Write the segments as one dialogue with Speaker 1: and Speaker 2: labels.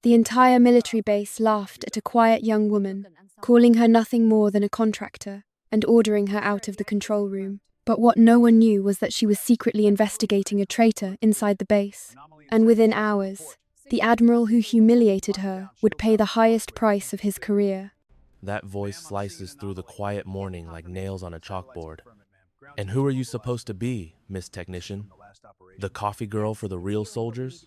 Speaker 1: The entire military base laughed at a quiet young woman, calling her nothing more than a contractor and ordering her out of the control room. But what no one knew was that she was secretly investigating a traitor inside the base. And within hours, the admiral who humiliated her would pay the highest price of his career.
Speaker 2: That voice slices through the quiet morning like nails on a chalkboard. And who are you supposed to be, Miss Technician? The coffee girl for the real soldiers?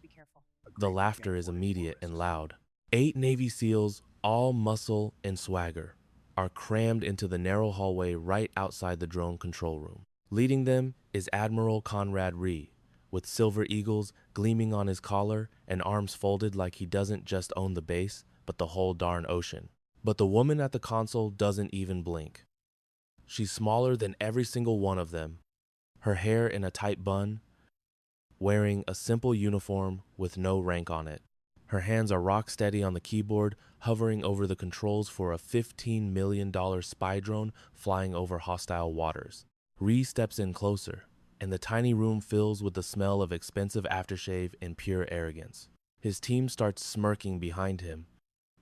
Speaker 2: The laughter is immediate and loud. 8 Navy SEALs, all muscle and swagger, are crammed into the narrow hallway right outside the drone control room. Leading them is Admiral Conrad Ree, with silver eagles gleaming on his collar and arms folded like he doesn't just own the base, but the whole darn ocean. But the woman at the console doesn't even blink. She's smaller than every single one of them, her hair in a tight bun, wearing a simple uniform with no rank on it. Her hands are rock steady on the keyboard, hovering over the controls for a $15 million spy drone flying over hostile waters. Ree steps in closer, and the tiny room fills with the smell of expensive aftershave and pure arrogance. His team starts smirking behind him.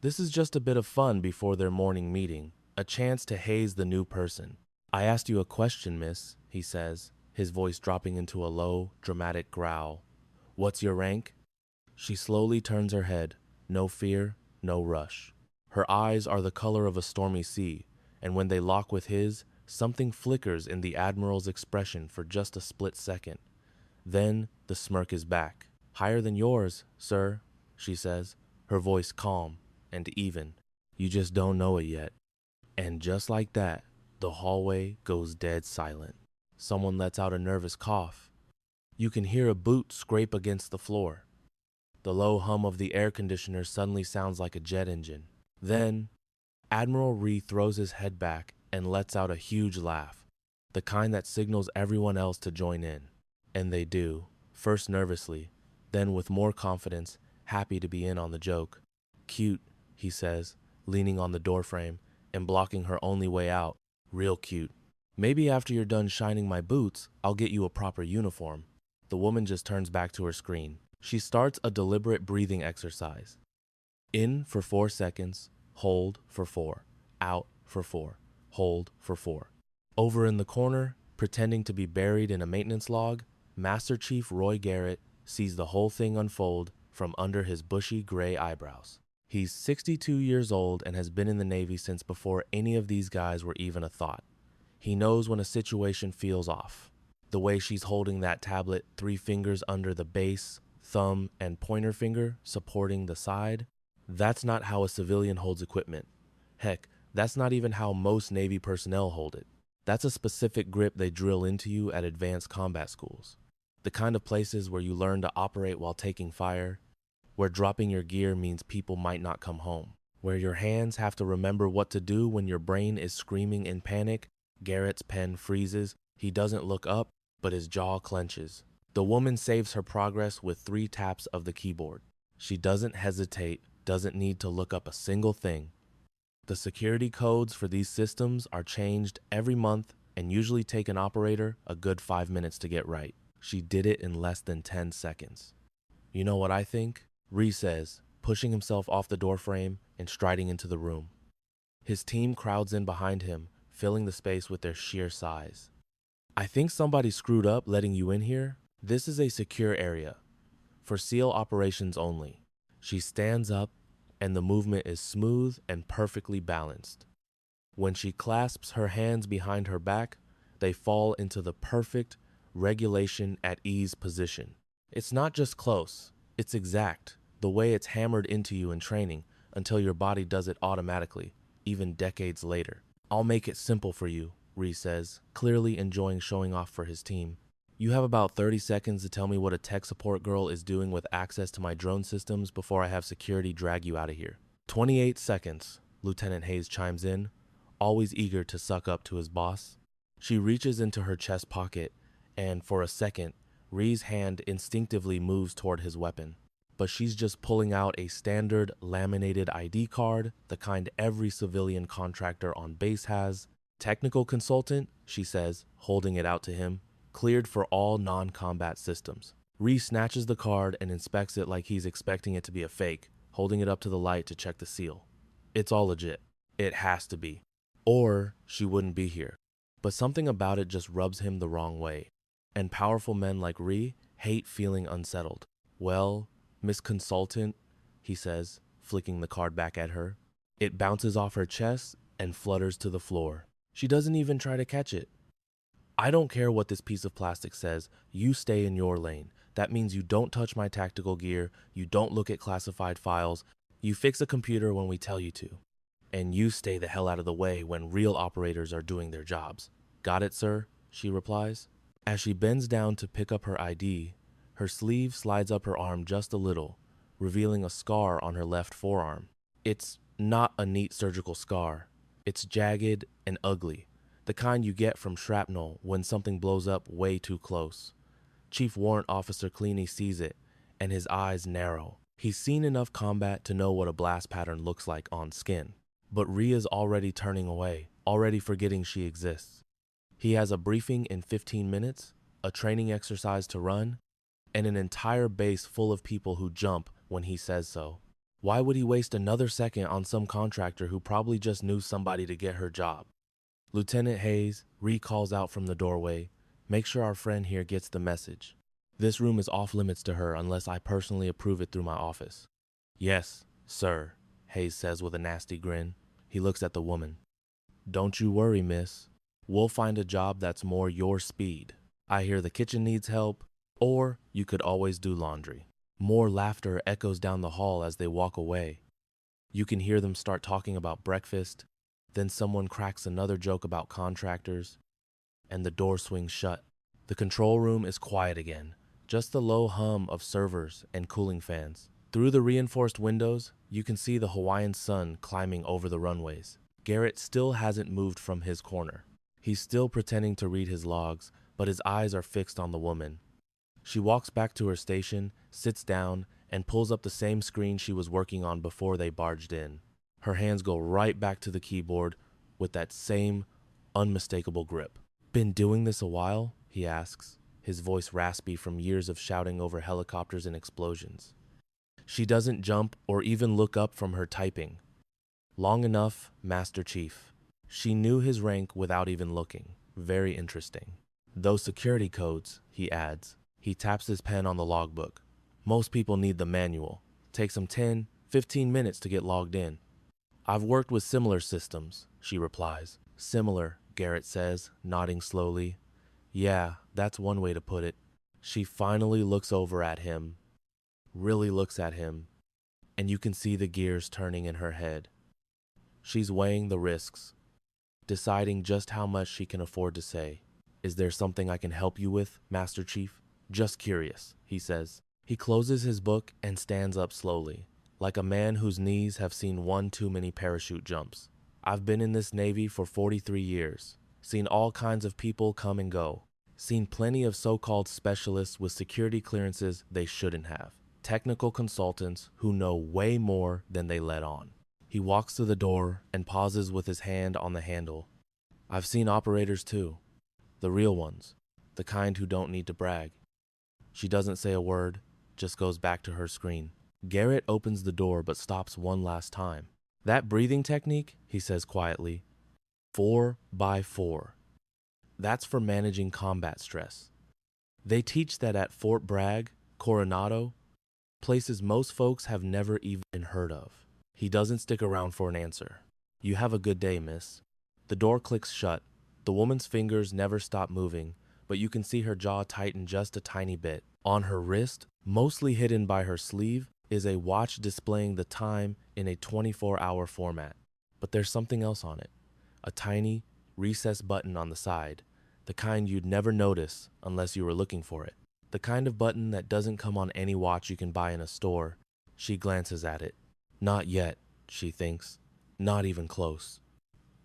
Speaker 2: This is just a bit of fun before their morning meeting, a chance to haze the new person. "I asked you a question, miss," he says, his voice dropping into a low, dramatic growl. "What's your rank?" She slowly turns her head, no fear, no rush. Her eyes are the color of a stormy sea, and when they lock with his, something flickers in the Admiral's expression for just a split second. Then the smirk is back. "Higher than yours, sir," she says, her voice calm and even. "You just don't know it yet." And just like that, the hallway goes dead silent. Someone lets out a nervous cough. You can hear a boot scrape against the floor. The low hum of the air conditioner suddenly sounds like a jet engine. Then, Admiral Ree throws his head back and lets out a huge laugh, the kind that signals everyone else to join in. And they do, first nervously, then with more confidence, happy to be in on the joke. "Cute," he says, leaning on the doorframe and blocking her only way out. "Real cute. Maybe after you're done shining my boots, I'll get you a proper uniform." The woman just turns back to her screen. She starts a deliberate breathing exercise. In for 4 seconds, hold for 4, out for 4, hold for 4. Over in the corner, pretending to be buried in a maintenance log, Master Chief Roy Garrett sees the whole thing unfold from under his bushy gray eyebrows. He's 62 years old and has been in the Navy since before any of these guys were even a thought. He knows when a situation feels off. The way she's holding that tablet, 3 fingers under the base, thumb and pointer finger supporting the side, that's not how a civilian holds equipment. Heck, that's not even how most Navy personnel hold it. That's a specific grip they drill into you at advanced combat schools. The kind of places where you learn to operate while taking fire, where dropping your gear means people might not come home, where your hands have to remember what to do when your brain is screaming in panic. Garrett's pen freezes. He doesn't look up, but his jaw clenches. The woman saves her progress with 3 taps of the keyboard. She doesn't hesitate, doesn't need to look up a single thing. The security codes for these systems are changed every month and usually take an operator a good 5 minutes to get right. She did it in less than 10 seconds. "You know what I think?" Ree says, pushing himself off the doorframe and striding into the room. His team crowds in behind him, filling the space with their sheer size. "I think somebody screwed up letting you in here. This is a secure area, for SEAL operations only." She stands up, and the movement is smooth and perfectly balanced. When she clasps her hands behind her back, they fall into the perfect regulation at ease position. It's not just close, it's exact, the way it's hammered into you in training until your body does it automatically, even decades later. "I'll make it simple for you," Ree says, clearly enjoying showing off for his team. "You have about 30 seconds to tell me what a tech support girl is doing with access to my drone systems before I have security drag you out of here." 28 seconds, Lieutenant Hayes chimes in, always eager to suck up to his boss. She reaches into her chest pocket, and for a second, Ree's hand instinctively moves toward his weapon. But she's just pulling out a standard laminated ID card, the kind every civilian contractor on base has. "Technical consultant," she says, holding it out to him, "cleared for all non-combat systems." Ree snatches the card and inspects it like he's expecting it to be a fake, holding it up to the light to check the seal. It's all legit. It has to be. Or she wouldn't be here. But something about it just rubs him the wrong way. And powerful men like Ree hate feeling unsettled. Well, Miss Consultant, he says, flicking the card back at her. It bounces off her chest and flutters to the floor. She doesn't even try to catch it. I don't care what this piece of plastic says. You stay in your lane. That means you don't touch my tactical gear. You don't look at classified files. You fix a computer when we tell you to. And you stay the hell out of the way when real operators are doing their jobs. Got it, sir? She replies. As she bends down to pick up her ID, her sleeve slides up her arm just a little, revealing a scar on her left forearm. It's not a neat surgical scar. It's jagged and ugly, the kind you get from shrapnel when something blows up way too close. Chief Warrant Officer Cleany sees it, and his eyes narrow. He's seen enough combat to know what a blast pattern looks like on skin. But Ria's already turning away, already forgetting she exists. He has a briefing in 15 minutes, a training exercise to run, and an entire base full of people who jump when he says so. Why would he waste another second on some contractor who probably just knew somebody to get her job? Lieutenant Hayes, Ree calls out from the doorway, make sure our friend here gets the message. This room is off limits to her unless I personally approve it through my office. Yes, sir, Hayes says with a nasty grin. He looks at the woman. Don't you worry, miss. We'll find a job that's more your speed. I hear the kitchen needs help, or you could always do laundry. More laughter echoes down the hall as they walk away. You can hear them start talking about breakfast, then someone cracks another joke about contractors, and the door swings shut. The control room is quiet again, just the low hum of servers and cooling fans. Through the reinforced windows, you can see the Hawaiian sun climbing over the runways. Garrett still hasn't moved from his corner. He's still pretending to read his logs, but his eyes are fixed on the woman. She walks back to her station, sits down, and pulls up the same screen she was working on before they barged in. Her hands go right back to the keyboard with that same unmistakable grip. Been doing this a while? He asks, his voice raspy from years of shouting over helicopters and explosions. She doesn't jump or even look up from her typing. Long enough, Master Chief. She knew his rank without even looking. Very interesting. Those security codes, he adds. He taps his pen on the logbook. Most people need the manual. Takes them 10, 15 minutes to get logged in. I've worked with similar systems, she replies. Similar, Garrett says, nodding slowly. Yeah, that's one way to put it. She finally looks over at him, really looks at him, and you can see the gears turning in her head. She's weighing the risks, deciding just how much she can afford to say. Is there something I can help you with, Master Chief? Just curious, he says. He closes his book and stands up slowly, like a man whose knees have seen one too many parachute jumps. I've been in this Navy for 43 years, seen all kinds of people come and go, seen plenty of so-called specialists with security clearances they shouldn't have, technical consultants who know way more than they let on. He walks to the door and pauses with his hand on the handle. I've seen operators too, the real ones, the kind who don't need to brag. She doesn't say a word, just goes back to her screen. Garrett opens the door but stops one last time. That breathing technique, he says quietly, 4x4. That's for managing combat stress. They teach that at Fort Bragg, Coronado, places most folks have never even heard of. He doesn't stick around for an answer. You have a good day, miss. The door clicks shut. The woman's fingers never stop moving, but you can see her jaw tighten just a tiny bit. On her wrist, mostly hidden by her sleeve, is a watch displaying the time in a 24-hour format. But there's something else on it. A tiny, recessed button on the side, the kind you'd never notice unless you were looking for it. The kind of button that doesn't come on any watch you can buy in a store. She glances at it. Not yet, she thinks. Not even close.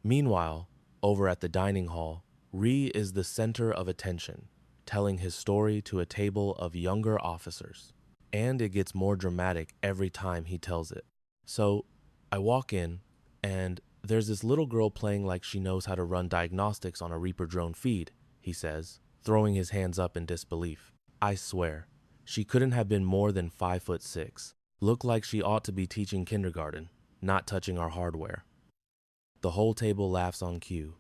Speaker 2: Meanwhile, over at the dining hall, Ree is the center of attention, telling his story to a table of younger officers. And it gets more dramatic every time he tells it. So, I walk in, and there's this little girl playing like she knows how to run diagnostics on a Reaper drone feed, he says, throwing his hands up in disbelief. I swear, she couldn't have been more than 5'6", Look like she ought to be teaching kindergarten, not touching our hardware. The whole table laughs on cue.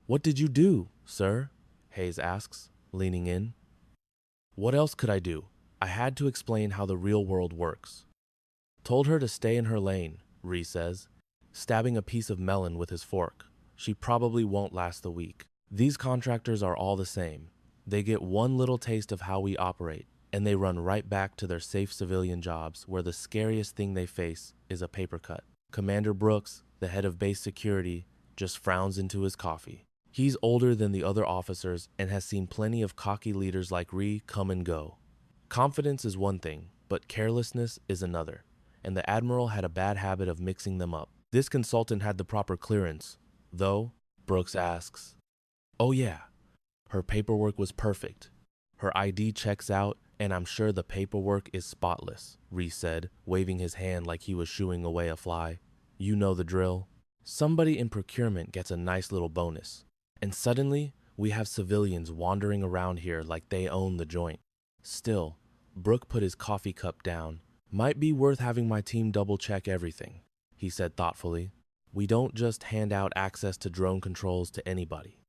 Speaker 2: What did you do, sir? Hayes asks, leaning in. What else could I do? I had to explain how the real world works. Told her to stay in her lane, Reese says, stabbing a piece of melon with his fork. She probably won't last the week. These contractors are all the same. They get one little taste of how we operate, and they run right back to their safe civilian jobs where the scariest thing they face is a paper cut. Commander Brooks, the head of base security, just frowns into his coffee. He's older than the other officers and has seen plenty of cocky leaders like Ree come and go. Confidence is one thing, but carelessness is another, and the Admiral had a bad habit of mixing them up. This consultant had the proper clearance, though, Brooks asks. Oh yeah, her paperwork was perfect. Her ID checks out, and I'm sure the paperwork is spotless, Reese said, waving his hand like he was shooing away a fly. You know the drill. Somebody in procurement gets a nice little bonus, and suddenly we have civilians wandering around here like they own the joint. Still, Brooke put his coffee cup down. Might be worth having my team double-check everything, he said thoughtfully. We don't just hand out access to drone controls to anybody.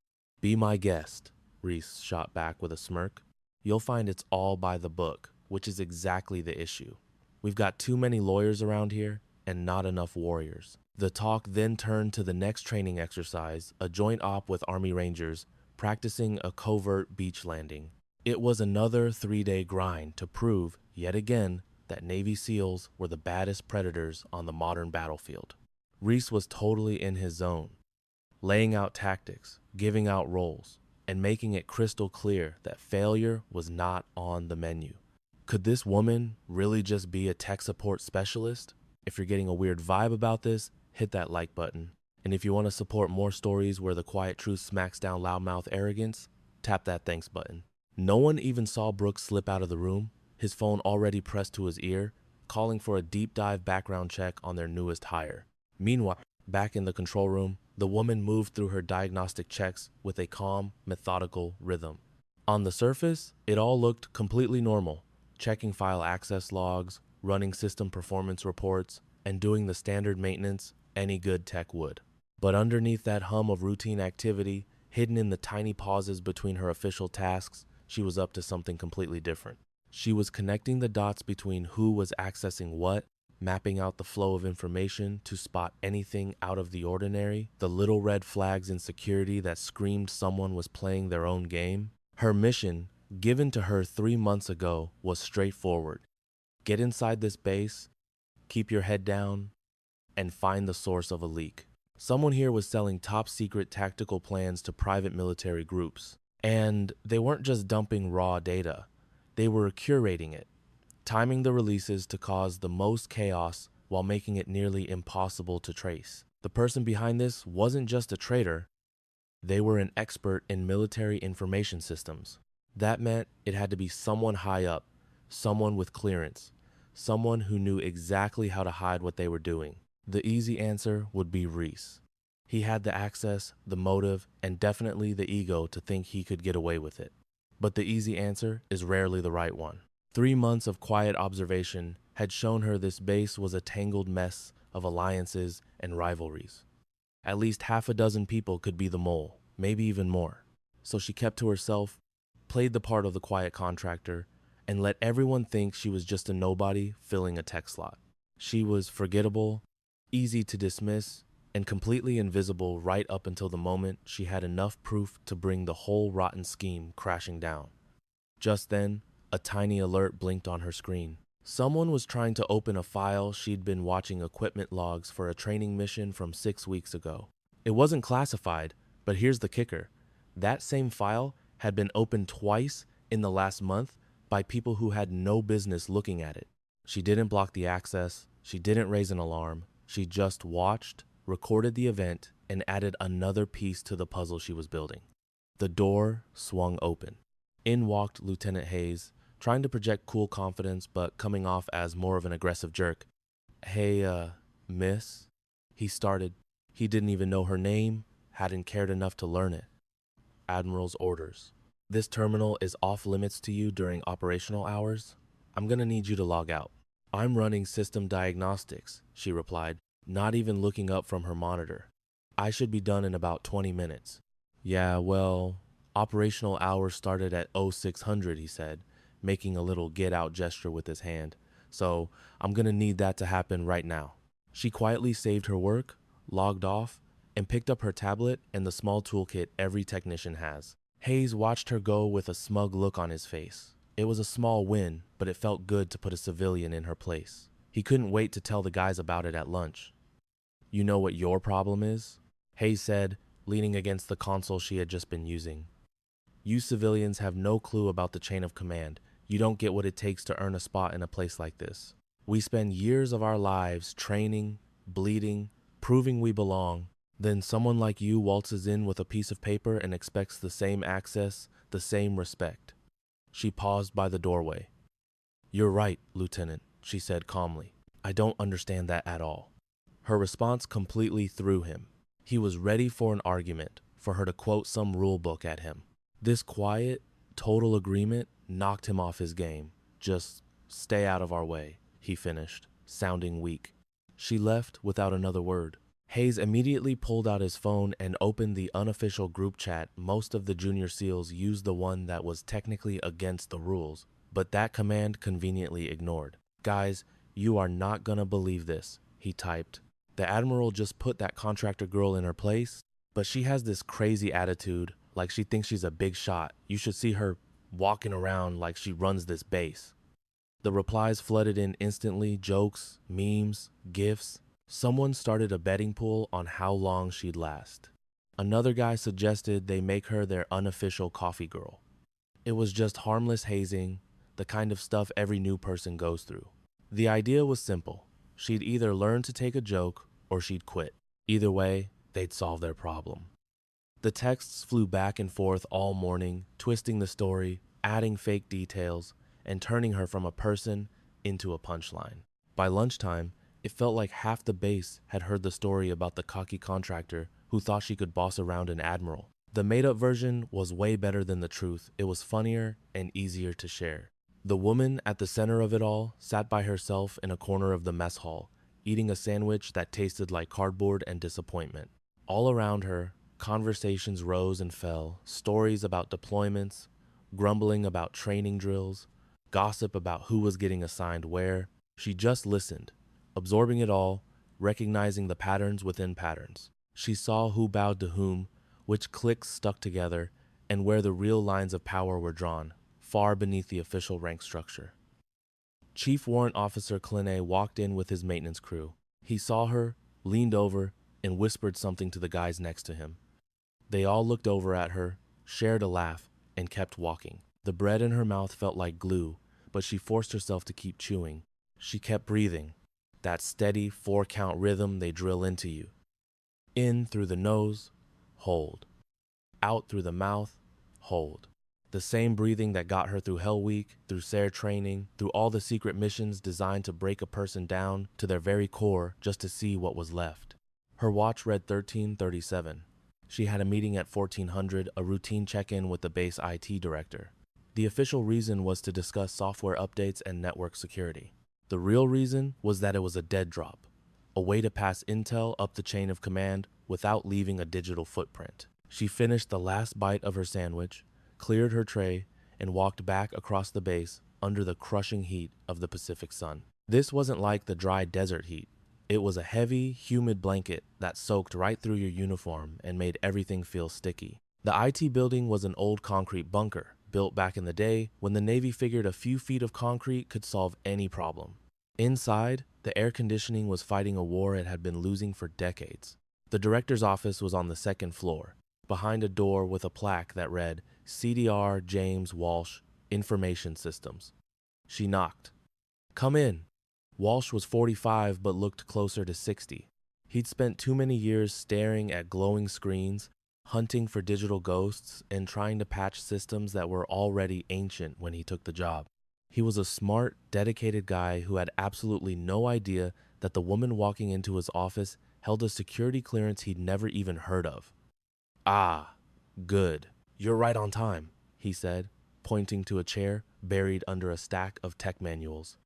Speaker 2: Be my guest, Reese shot back with a smirk. You'll find it's all by the book, which is exactly the issue. We've got too many lawyers around here and not enough warriors. The talk then turned to the next training exercise, a joint op with Army Rangers, practicing a covert beach landing. It was another 3-day grind to prove, yet again, that Navy SEALs were the baddest predators on the modern battlefield. Reese was totally in his zone, laying out tactics, giving out roles, and making it crystal clear that failure was not on the menu. Could this woman really just be a tech support specialist? If you're getting a weird vibe about this, hit that like button. And if you want to support more stories where the quiet truth smacks down loudmouth arrogance, tap that thanks button. No one even saw Brooks slip out of the room, his phone already pressed to his ear, calling for a deep dive background check on their newest hire. Meanwhile, back in the control room, the woman moved through her diagnostic checks with a calm, methodical rhythm. On the surface, it all looked completely normal, checking file access logs, running system performance reports, and doing the standard maintenance any good tech would. But underneath that hum of routine activity, hidden in the tiny pauses between her official tasks, she was up to something completely different. She was connecting the dots between who was accessing what, mapping out the flow of information to spot anything out of the ordinary, the little red flags in security that screamed someone was playing their own game. Her mission, given to her 3 months ago, was straightforward. Get inside this base, keep your head down, and find the source of a leak. Someone here was selling top-secret tactical plans to private military groups. And they weren't just dumping raw data. They were curating it, timing the releases to cause the most chaos while making it nearly impossible to trace. The person behind this wasn't just a traitor. They were an expert in military information systems. That meant it had to be someone high up, someone with clearance, someone who knew exactly how to hide what they were doing. The easy answer would be Reese. He had the access, the motive, and definitely the ego to think he could get away with it. But the easy answer is rarely the right one. 3 months of quiet observation had shown her this base was a tangled mess of alliances and rivalries. At least half a dozen people could be the mole, maybe even more. So she kept to herself, played the part of the quiet contractor, and let everyone think she was just a nobody filling a tech slot. She was forgettable, easy to dismiss, and completely invisible right up until the moment she had enough proof to bring the whole rotten scheme crashing down. Just then, a tiny alert blinked on her screen. Someone was trying to open a file she'd been watching equipment logs for a training mission from 6 weeks ago. It wasn't classified, but here's the kicker. That same file had been opened twice in the last month by people who had no business looking at it. She didn't block the access, she didn't raise an alarm, she just watched, recorded the event, and added another piece to the puzzle she was building. The door swung open. In walked Lieutenant Hayes, trying to project cool confidence but coming off as more of an aggressive jerk. Hey, miss? He started. He didn't even know her name, hadn't cared enough to learn it. Admiral's orders. This terminal is off limits to you during operational hours. I'm gonna need you to log out. I'm running system diagnostics, she replied, not even looking up from her monitor. I should be done in about 20 minutes. Yeah, well, operational hours started at 0600, he said, making a little get-out gesture with his hand. So I'm gonna need that to happen right now. She quietly saved her work, logged off, and picked up her tablet and the small toolkit every technician has. Hayes watched her go with a smug look on his face. It was a small win, but it felt good to put a civilian in her place. He couldn't wait to tell the guys about it at lunch. You know what your problem is? Hayes said, leaning against the console she had just been using. You civilians have no clue about the chain of command. You don't get what it takes to earn a spot in a place like this. We spend years of our lives training, bleeding, proving we belong. Then someone like you waltzes in with a piece of paper and expects the same access, the same respect. She paused by the doorway. You're right, Lieutenant, she said calmly. I don't understand that at all. Her response completely threw him. He was ready for an argument, for her to quote some rule book at him. This quiet, total agreement knocked him off his game. Just stay out of our way, he finished, sounding weak. She left without another word. Hayes immediately pulled out his phone and opened the unofficial group chat. Most of the junior SEALs used the one that was technically against the rules, but that command conveniently ignored. Guys, you are not gonna believe this, he typed. The Admiral just put that contractor girl in her place, but she has this crazy attitude, like she thinks she's a big shot. You should see her walking around like she runs this base. The replies flooded in instantly, jokes, memes, gifs. Someone started a betting pool on how long she'd last. Another guy suggested they make her their unofficial coffee girl. It was just harmless hazing, the kind of stuff every new person goes through. The idea was simple. She'd either learn to take a joke or she'd quit. Either way, they'd solve their problem. The texts flew back and forth all morning, twisting the story, adding fake details, and turning her from a person into a punchline. By lunchtime, it felt like half the base had heard the story about the cocky contractor who thought she could boss around an admiral. The made-up version was way better than the truth. It was funnier and easier to share. The woman at the center of it all sat by herself in a corner of the mess hall, eating a sandwich that tasted like cardboard and disappointment. All around her, conversations rose and fell, stories about deployments, grumbling about training drills, gossip about who was getting assigned where. She just listened, absorbing it all, recognizing the patterns within patterns. She saw who bowed to whom, which cliques stuck together, and where the real lines of power were drawn, far beneath the official rank structure. Chief Warrant Officer Clinay walked in with his maintenance crew. He saw her, leaned over, and whispered something to the guys next to him. They all looked over at her, shared a laugh, and kept walking. The bread in her mouth felt like glue, but she forced herself to keep chewing. She kept breathing, that steady 4-count rhythm they drill into you. In through the nose, hold. Out through the mouth, hold. The same breathing that got her through Hell Week, through SARE training, through all the secret missions designed to break a person down to their very core just to see what was left. Her watch read 13:37. She had a meeting at 1400, a routine check-in with the base IT director. The official reason was to discuss software updates and network security. The real reason was that it was a dead drop, a way to pass intel up the chain of command without leaving a digital footprint. She finished the last bite of her sandwich, cleared her tray, and walked back across the base under the crushing heat of the Pacific sun. This wasn't like the dry desert heat. It was a heavy, humid blanket that soaked right through your uniform and made everything feel sticky. The IT building was an old concrete bunker, built back in the day when the Navy figured a few feet of concrete could solve any problem. Inside, the air conditioning was fighting a war it had been losing for decades. The director's office was on the second floor, behind a door with a plaque that read, CDR James Walsh, Information Systems. She knocked. Come in. Walsh was 45 but looked closer to 60. He'd spent too many years staring at glowing screens, hunting for digital ghosts, and trying to patch systems that were already ancient when he took the job. He was a smart, dedicated guy who had absolutely no idea that the woman walking into his office held a security clearance he'd never even heard of. Ah, good. You're right on time, he said, pointing to a chair buried under a stack of tech manuals.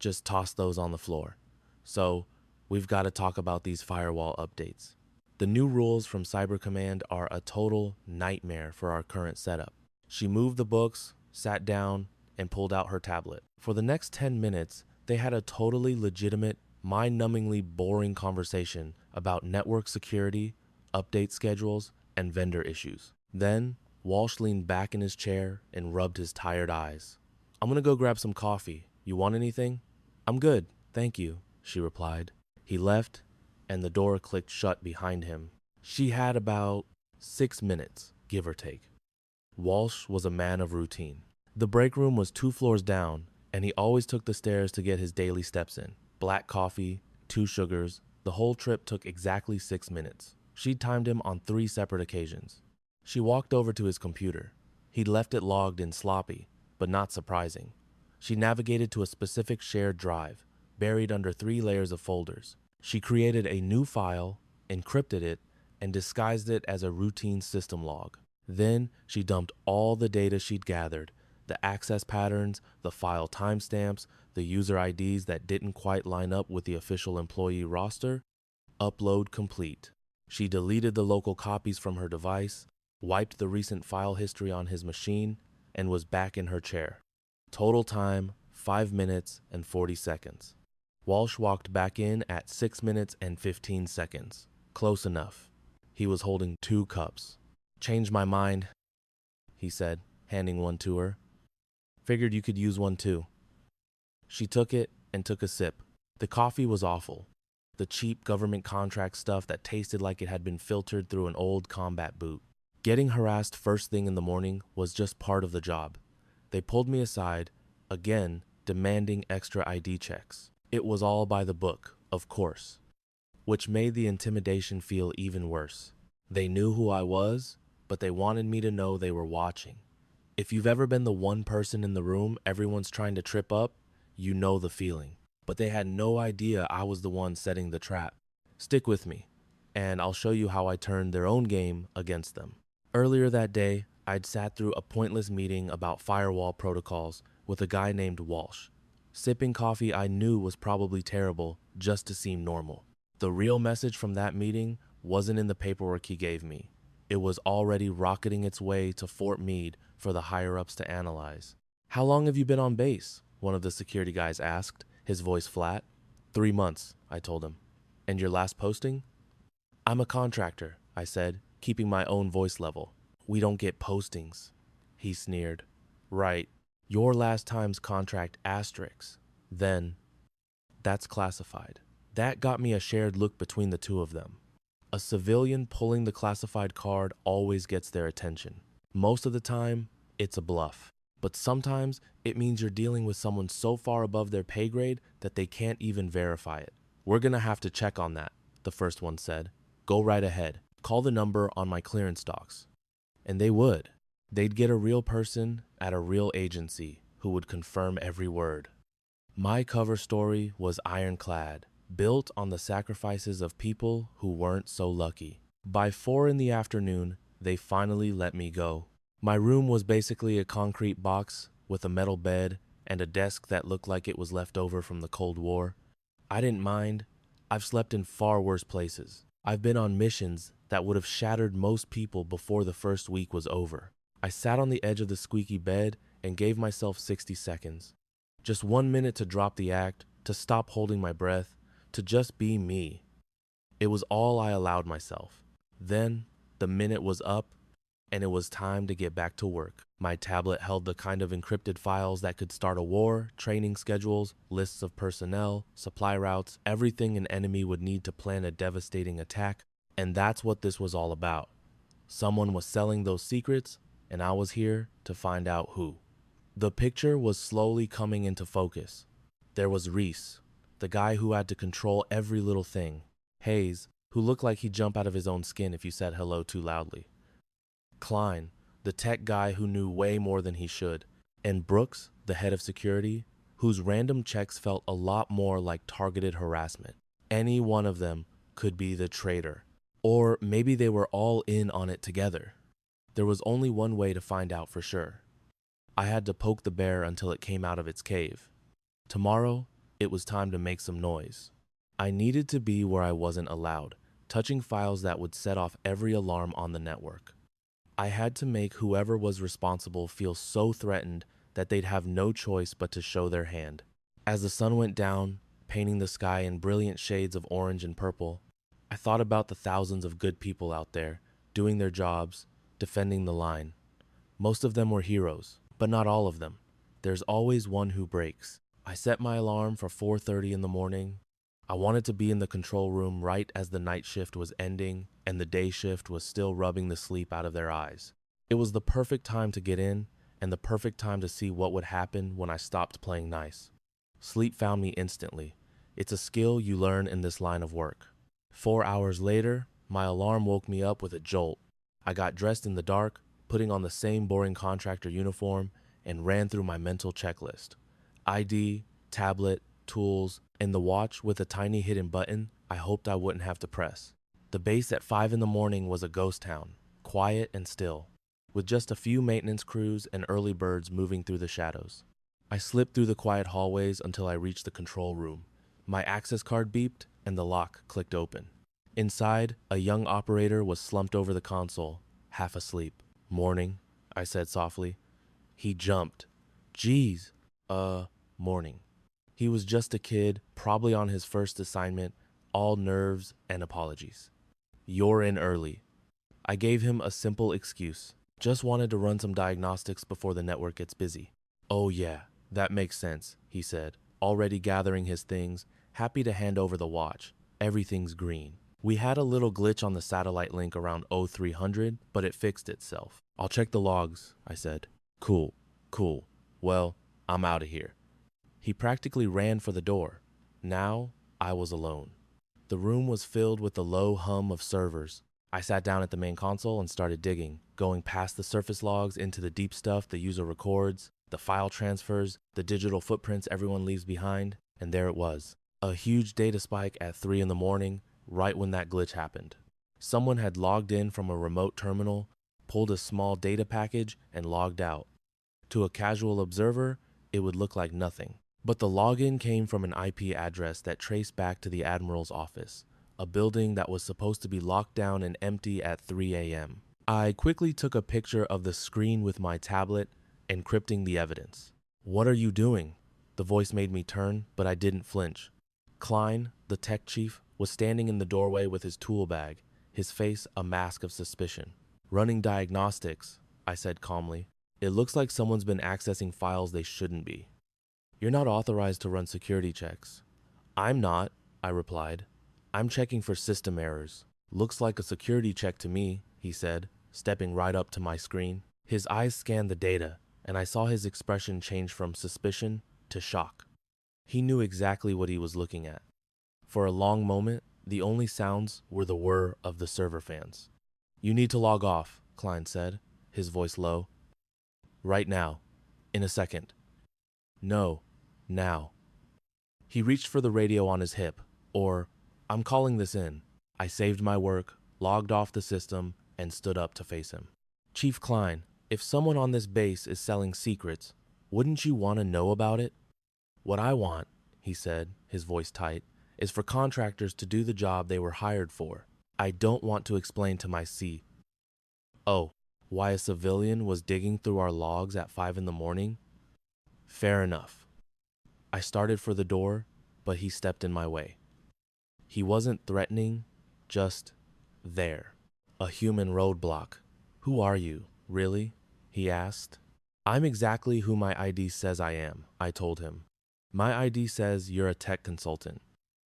Speaker 2: just toss those on the floor. So, we've got to talk about these firewall updates. The new rules from Cyber Command are a total nightmare for our current setup. She moved the books, sat down, and pulled out her tablet. For the next 10 minutes, they had a totally legitimate, mind-numbingly boring conversation about network security, update schedules, and vendor issues. Then, Walsh leaned back in his chair and rubbed his tired eyes. "I'm gonna go grab some coffee. You want anything?" "I'm good, thank you," she replied. He left, and the door clicked shut behind him. She had about 6 minutes, give or take. Walsh was a man of routine. The break room was 2 floors down, and he always took the stairs to get his daily steps in. Black coffee, 2 sugars. The whole trip took exactly 6 minutes. She'd timed him on 3 separate occasions. She walked over to his computer. He'd left it logged in sloppy, but not surprising. She navigated to a specific shared drive, buried under 3 layers of folders. She created a new file, encrypted it, and disguised it as a routine system log. Then she dumped all the data she'd gathered, the access patterns, the file timestamps, the user IDs that didn't quite line up with the official employee roster. Upload complete. She deleted the local copies from her device, wiped the recent file history on his machine, and was back in her chair. Total time, 5 minutes and 40 seconds. Walsh walked back in at 6 minutes and 15 seconds. Close enough. He was holding 2 cups. "Changed my mind," he said, handing one to her. "Figured you could use one too." She took it and took a sip. The coffee was awful. The cheap government contract stuff that tasted like it had been filtered through an old combat boot. Getting harassed first thing in the morning was just part of the job. They pulled me aside, again, demanding extra ID checks. It was all by the book, of course, which made the intimidation feel even worse. They knew who I was, but they wanted me to know they were watching. If you've ever been the one person in the room everyone's trying to trip up, you know the feeling. But they had no idea I was the one setting the trap. Stick with me, and I'll show you how I turned their own game against them. Earlier that day, I'd sat through a pointless meeting about firewall protocols with a guy named Walsh. Sipping coffee I knew was probably terrible just to seem normal. The real message from that meeting wasn't in the paperwork he gave me. It was already rocketing its way to Fort Meade for the higher-ups to analyze. "How long have you been on base?" one of the security guys asked, his voice flat. 3 months, I told him. "And your last posting?" "I'm a contractor," I said, keeping my own voice level. "We don't get postings," he sneered. "Right. Your last time's contract asterisk. Then, that's classified." That got me a shared look between the two of them. A civilian pulling the classified card always gets their attention. Most of the time, it's a bluff. But sometimes, it means you're dealing with someone so far above their pay grade that they can't even verify it. "We're gonna have to check on that," the first one said. "Go right ahead. Call the number on my clearance docs." And they would. They'd get a real person at a real agency who would confirm every word. My cover story was ironclad, built on the sacrifices of people who weren't so lucky. By 4 in the afternoon, they finally let me go. My room was basically a concrete box with a metal bed and a desk that looked like it was left over from the Cold War. I didn't mind. I've slept in far worse places. I've been on missions that would have shattered most people before the first week was over. I sat on the edge of the squeaky bed and gave myself 60 seconds. Just 1 minute to drop the act, to stop holding my breath, to just be me. It was all I allowed myself. Then, the minute was up, and it was time to get back to work. My tablet held the kind of encrypted files that could start a war, training schedules, lists of personnel, supply routes, everything an enemy would need to plan a devastating attack, and that's what this was all about. Someone was selling those secrets, and I was here to find out who. The picture was slowly coming into focus. There was Reese, the guy who had to control every little thing. Hayes, who looked like he'd jump out of his own skin if you said hello too loudly. Klein, the tech guy who knew way more than he should. And Brooks, the head of security, whose random checks felt a lot more like targeted harassment. Any one of them could be the traitor. Or maybe they were all in on it together. There was only one way to find out for sure. I had to poke the bear until it came out of its cave. Tomorrow, It was time to make some noise. I needed to be where I wasn't allowed, touching files that would set off every alarm on the network. I had to make whoever was responsible feel so threatened that they'd have no choice but to show their hand. As the sun went down, painting the sky in brilliant shades of orange and purple, I thought about the thousands of good people out there, doing their jobs, defending the line. Most of them were heroes, but not all of them. There's always one who breaks. I set my alarm for 4:30 in the morning. I wanted to be in the control room right as the night shift was ending and the day shift was still rubbing the sleep out of their eyes. It was the perfect time to get in and the perfect time to see what would happen when I stopped playing nice. Sleep found me instantly. It's a skill you learn in this line of work. 4 hours later, my alarm woke me up with a jolt. I got dressed in the dark, putting on the same boring contractor uniform, and ran through my mental checklist. ID, tablet, tools, and the watch with a tiny hidden button I hoped I wouldn't have to press. The base at 5 in the morning was a ghost town, quiet and still, with just a few maintenance crews and early birds moving through the shadows. I slipped through the quiet hallways until I reached the control room. My access card beeped and the lock clicked open. Inside, a young operator was slumped over the console, half asleep. "Morning," I said softly. He jumped. "Geez, morning." He was just a kid, probably on his first assignment, all nerves and apologies. "You're in early." I gave him a simple excuse. Just wanted to run some diagnostics before the network gets busy. "Oh yeah, that makes sense," he said, already gathering his things, happy to hand over the watch. "Everything's green. We had a little glitch on the satellite link around 0300, but it fixed itself." "I'll check the logs," I said. Cool. Well, I'm out of here." He practically ran for the door. Now, I was alone. The room was filled with the low hum of servers. I sat down at the main console and started digging, going past the surface logs into the deep stuff the user records, the file transfers, the digital footprints everyone leaves behind, and there it was. A huge data spike at 3 in the morning, right when that glitch happened. Someone had logged in from a remote terminal, pulled a small data package, and logged out. To a casual observer, it would look like nothing. But the login came from an IP address that traced back to the Admiral's office, a building that was supposed to be locked down and empty at 3 a.m. I quickly took a picture of the screen with my tablet, encrypting the evidence. "What are you doing?" The voice made me turn, but I didn't flinch. Klein, the tech chief, was standing in the doorway with his tool bag, his face a mask of suspicion. "Running diagnostics," I said calmly. "It looks like someone's been accessing files they shouldn't be." "You're not authorized to run security checks." "I'm not," I replied. "I'm checking for system errors." "Looks like a security check to me," he said, stepping right up to my screen. His eyes scanned the data, and I saw his expression change from suspicion to shock. He knew exactly what he was looking at. For a long moment, the only sounds were the whir of the server fans. "You need to log off," Klein said, his voice low. "Right now. In a second." "No. Now." He reached for the radio on his hip, or, "I'm calling this in." I saved my work, logged off the system, and stood up to face him. "Chief Klein, if someone on this base is selling secrets, wouldn't you want to know about it?" "What I want," he said, his voice tight, "is for contractors to do the job they were hired for. I don't want to explain to my C. Oh, why a civilian was digging through our logs at 5 in the morning? Fair enough." I started for the door, but he stepped in my way. He wasn't threatening, just there. A human roadblock. "Who are you, really?" he asked. "I'm exactly who my ID says I am," I told him. "My ID says you're a tech consultant.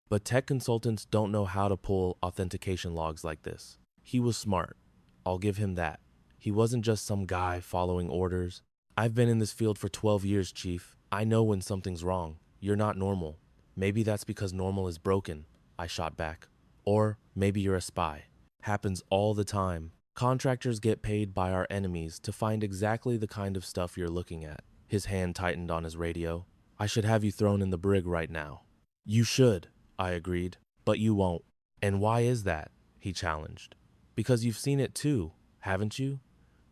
Speaker 2: But tech consultants don't know how to pull authentication logs like this." He was smart. I'll give him that. He wasn't just some guy following orders. "I've been in this field for 12 years, Chief. I know when something's wrong. You're not normal. Maybe that's because normal is broken," I shot back. "Or maybe you're a spy. Happens all the time. Contractors get paid by our enemies to find exactly the kind of stuff you're looking at." His hand tightened on his radio. "I should have you thrown in the brig right now." "You should," I agreed, "but you won't." "And why is that?" he challenged. "Because you've seen it too, haven't you?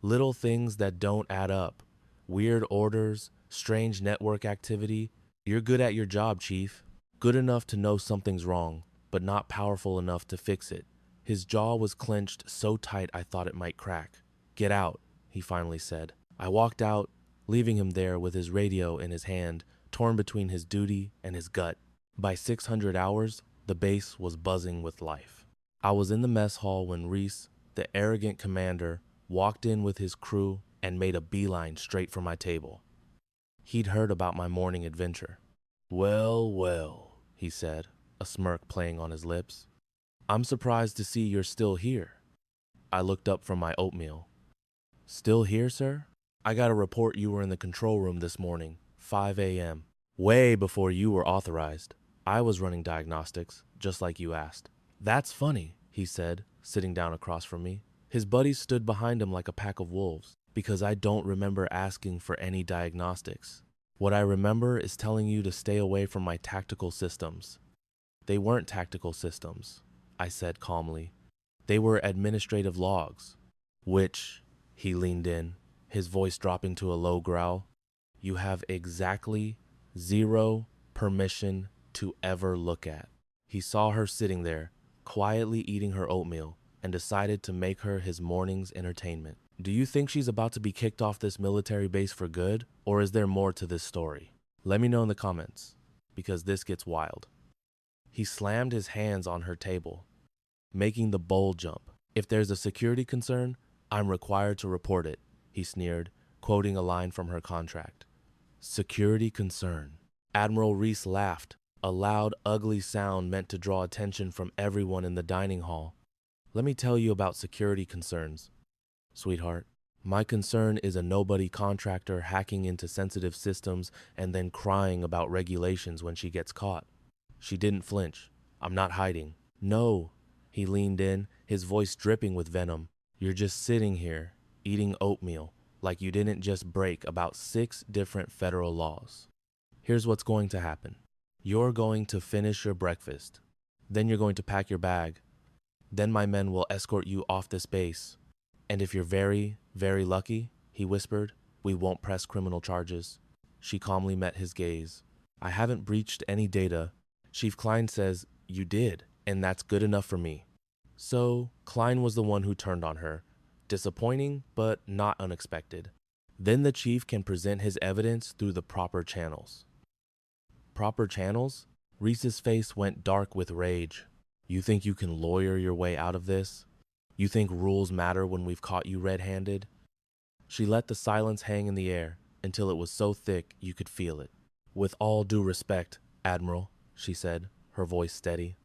Speaker 2: Little things that don't add up. Weird orders, strange network activity. You're good at your job, Chief. Good enough to know something's wrong, but not powerful enough to fix it. His jaw was clenched so tight I thought it might crack. "Get out," he finally said. I walked out, leaving him there with his radio in his hand, torn between his duty and his gut. By 600 hours, the base was buzzing with life. I was in the mess hall when Reese, the arrogant commander, walked in with his crew and made a beeline straight for my table. He'd heard about my morning adventure. "Well, well," he said, a smirk playing on his lips. "I'm surprised to see you're still here." I looked up from my oatmeal. "Still here, sir? I got a report you were in the control room this morning, 5 a.m. Way before you were authorized. I was running diagnostics, just like you asked." "That's funny," he said, sitting down across from me. His buddies stood behind him like a pack of wolves, because I don't remember asking for any diagnostics. What I remember is telling you to stay away from my tactical systems. "They weren't tactical systems," I said calmly. "They were administrative logs." "Which," he leaned in, his voice dropping to a low growl, "you have exactly 0 permission to ever look at." He saw her sitting there, quietly eating her oatmeal, and decided to make her his morning's entertainment. "Do you think she's about to be kicked off this military base for good, or is there more to this story? Let me know in the comments, because this gets wild." He slammed his hands on her table, making the bold jump. "If there's a security concern, I'm required to report it," he sneered, quoting a line from her contract. "Security concern." Admiral Reese laughed, a loud, ugly sound meant to draw attention from everyone in the dining hall. "Let me tell you about security concerns, sweetheart. My concern is a nobody contractor hacking into sensitive systems and then crying about regulations when she gets caught." She didn't flinch. "I'm not hiding." "No." He leaned in, his voice dripping with venom. "You're just sitting here, eating oatmeal, like you didn't just break about 6 different federal laws. Here's what's going to happen. You're going to finish your breakfast. Then you're going to pack your bag. Then my men will escort you off this base. And if you're very, very lucky," he whispered, "we won't press criminal charges." She calmly met his gaze. "I haven't breached any data. Chief Klein says you did, and that's good enough for me." So Klein was the one who turned on her. Disappointing, but not unexpected. Then the chief can present his evidence through the proper channels. Proper channels? Reese's face went dark with rage. "You think you can lawyer your way out of this? You think rules matter when we've caught you red-handed?" She let the silence hang in the air until it was so thick you could feel it. "With all due respect, Admiral," she said, her voice steady,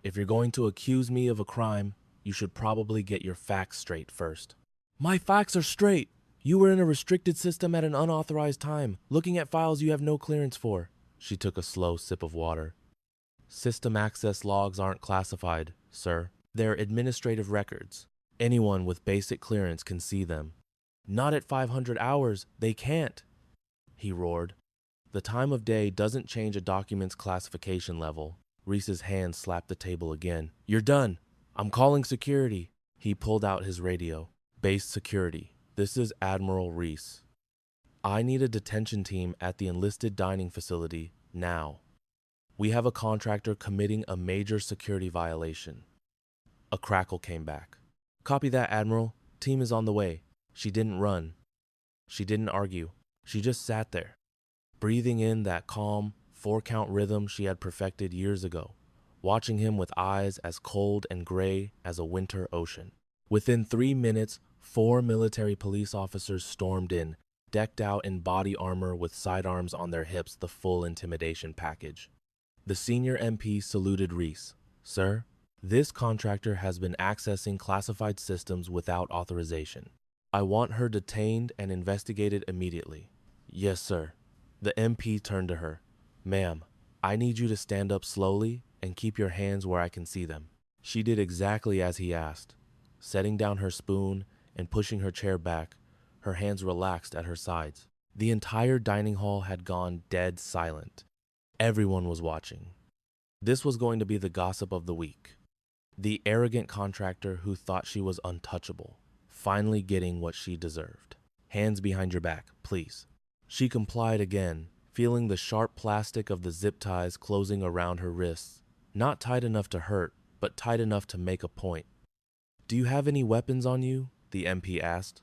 Speaker 2: "if you're going to accuse me of a crime, you should probably get your facts straight first." "My facts are straight. You were in a restricted system at an unauthorized time, looking at files you have no clearance for." She took a slow sip of water. "System access logs aren't classified, sir. They're administrative records. Anyone with basic clearance can see them." "Not at 500 hours. They can't," he roared. "The time of day doesn't change a document's classification level." Reese's hand slapped the table again. "You're done. I'm calling security." He pulled out his radio. "Base security. This is Admiral Reese. I need a detention team at the enlisted dining facility now. We have a contractor committing a major security violation." A crackle came back. "Copy that, Admiral. Team is on the way." She didn't run. She didn't argue. She just sat there, breathing in that calm, 4-count rhythm she had perfected years ago, watching him with eyes as cold and gray as a winter ocean. Within 3 minutes, 4 military police officers stormed in, decked out in body armor with sidearms on their hips, the full intimidation package. The senior MP saluted Reese. "Sir, this contractor has been accessing classified systems without authorization. I want her detained and investigated immediately." "Yes, sir." The MP turned to her. "Ma'am, I need you to stand up slowly and keep your hands where I can see them." She did exactly as he asked. Setting down her spoon and pushing her chair back, her hands relaxed at her sides. The entire dining hall had gone dead silent. Everyone was watching. This was going to be the gossip of the week. The arrogant contractor who thought she was untouchable, finally getting what she deserved. "Hands behind your back, please." She complied again, feeling the sharp plastic of the zip ties closing around her wrists. Not tight enough to hurt, but tight enough to make a point. "Do you have any weapons on you?" the MP asked.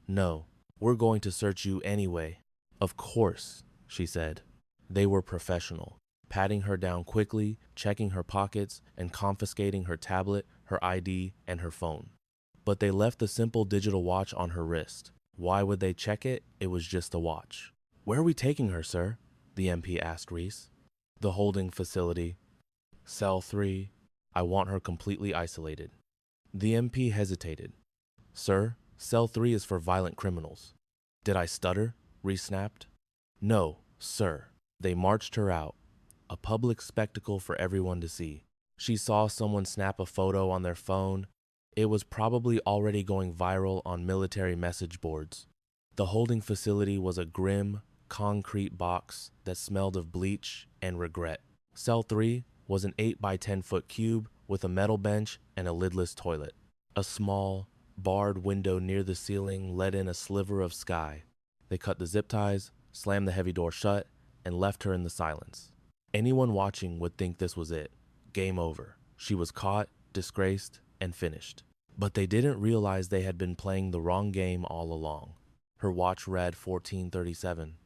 Speaker 2: "No, we're going to search you anyway." "Of course," she said. They were professional, patting her down quickly, checking her pockets, and confiscating her tablet, her ID, and her phone. But they left the simple digital watch on her wrist. Why would they check it? It was just a watch. "Where are we taking her, sir?" the MP asked Reese. "The holding facility. Cell 3. I want her completely isolated." The MP hesitated. "Sir, Cell 3 is for violent criminals." "Did I stutter?" Reese snapped. "No, sir." They marched her out, a public spectacle for everyone to see. She saw someone snap a photo on their phone. It was probably already going viral on military message boards. The holding facility was a grim, concrete box that smelled of bleach and regret. Cell 3 was an 8 by 10 foot cube with a metal bench and a lidless toilet. A small, barred window near the ceiling let in a sliver of sky. They cut the zip ties, slammed the heavy door shut, and left her in the silence. Anyone watching would think this was it. Game over. She was caught, disgraced, and finished. But they didn't realize they had been playing the wrong game all along. Her watch read 14:37.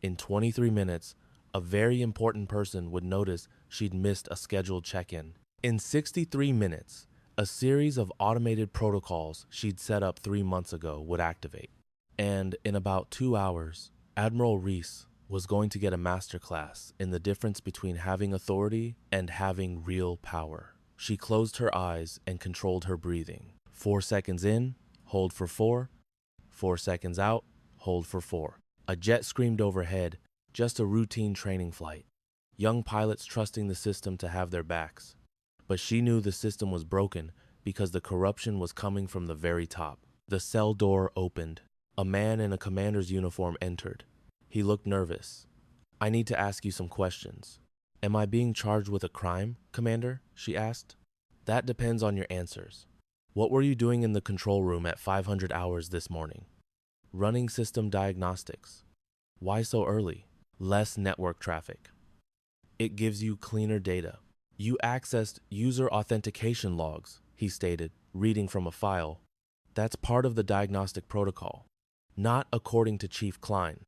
Speaker 2: In 23 minutes, a very important person would notice she'd missed a scheduled check-in. In 63 minutes, a series of automated protocols she'd set up 3 months ago would activate. And in about 2 hours, Admiral Reese was going to get a masterclass in the difference between having authority and having real power. She closed her eyes and controlled her breathing. 4 seconds in, hold for 4. 4 seconds out, hold for 4. A jet screamed overhead, just a routine training flight. Young pilots trusting the system to have their backs. But she knew the system was broken because the corruption was coming from the very top. The cell door opened. A man in a commander's uniform entered. He looked nervous. "I need to ask you some questions." "Am I being charged with a crime, Commander?" she asked. "That depends on your answers. What were you doing in the control room at 500 hours this morning?" "Running system diagnostics." "Why so early?" "Less network traffic. It gives you cleaner data." "You accessed user authentication logs," he stated, reading from a file. "That's part of the diagnostic protocol." "Not according to Chief Klein."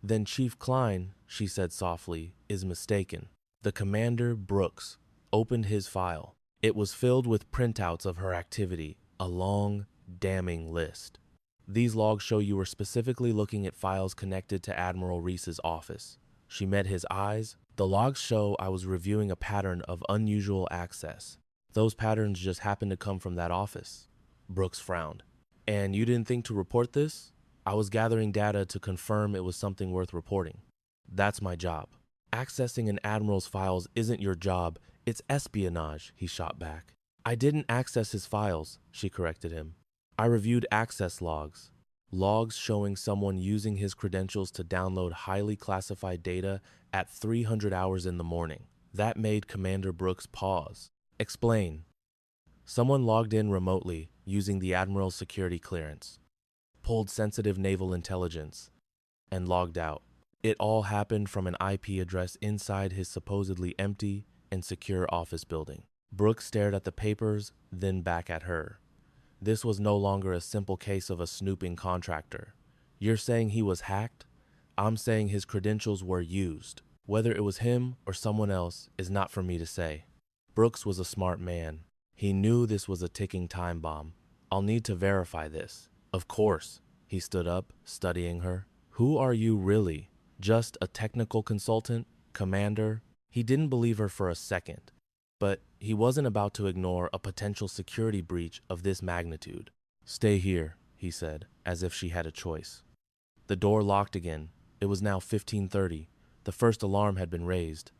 Speaker 2: "Then Chief Klein," she said softly, "is mistaken." The commander, Brooks, opened his file. It was filled with printouts of her activity, a long, damning list. "These logs show you were specifically looking at files connected to Admiral Reese's office." She met his eyes. "The logs show I was reviewing a pattern of unusual access. Those patterns just happened to come from that office." Brooks frowned. "And you didn't think to report this?" "I was gathering data to confirm it was something worth reporting." "That's my job." "Accessing an admiral's files isn't your job, it's espionage," he shot back. "I didn't access his files," she corrected him. "I reviewed access logs. Logs showing someone using his credentials to download highly classified data at 300 hours in the morning." That made Commander Brooks pause. "Explain." "Someone logged in remotely using the Admiral's security clearance, pulled sensitive naval intelligence, and logged out. It all happened from an IP address inside his supposedly empty and secure office building." Brooks stared at the papers, then back at her. This was no longer a simple case of a snooping contractor. "You're saying he was hacked? I'm saying his credentials were used. Whether it was him or someone else is not for me to say." Brooks was a smart man. He knew this was a ticking time bomb. "I'll need to verify this." "Of course." He stood up, studying her. "Who are you really? Just a technical consultant? Commander?" He didn't believe her for a second, but he wasn't about to ignore a potential security breach of this magnitude. "Stay here," he said, as if she had a choice. The door locked again. It was now 15:30. The first alarm had been raised.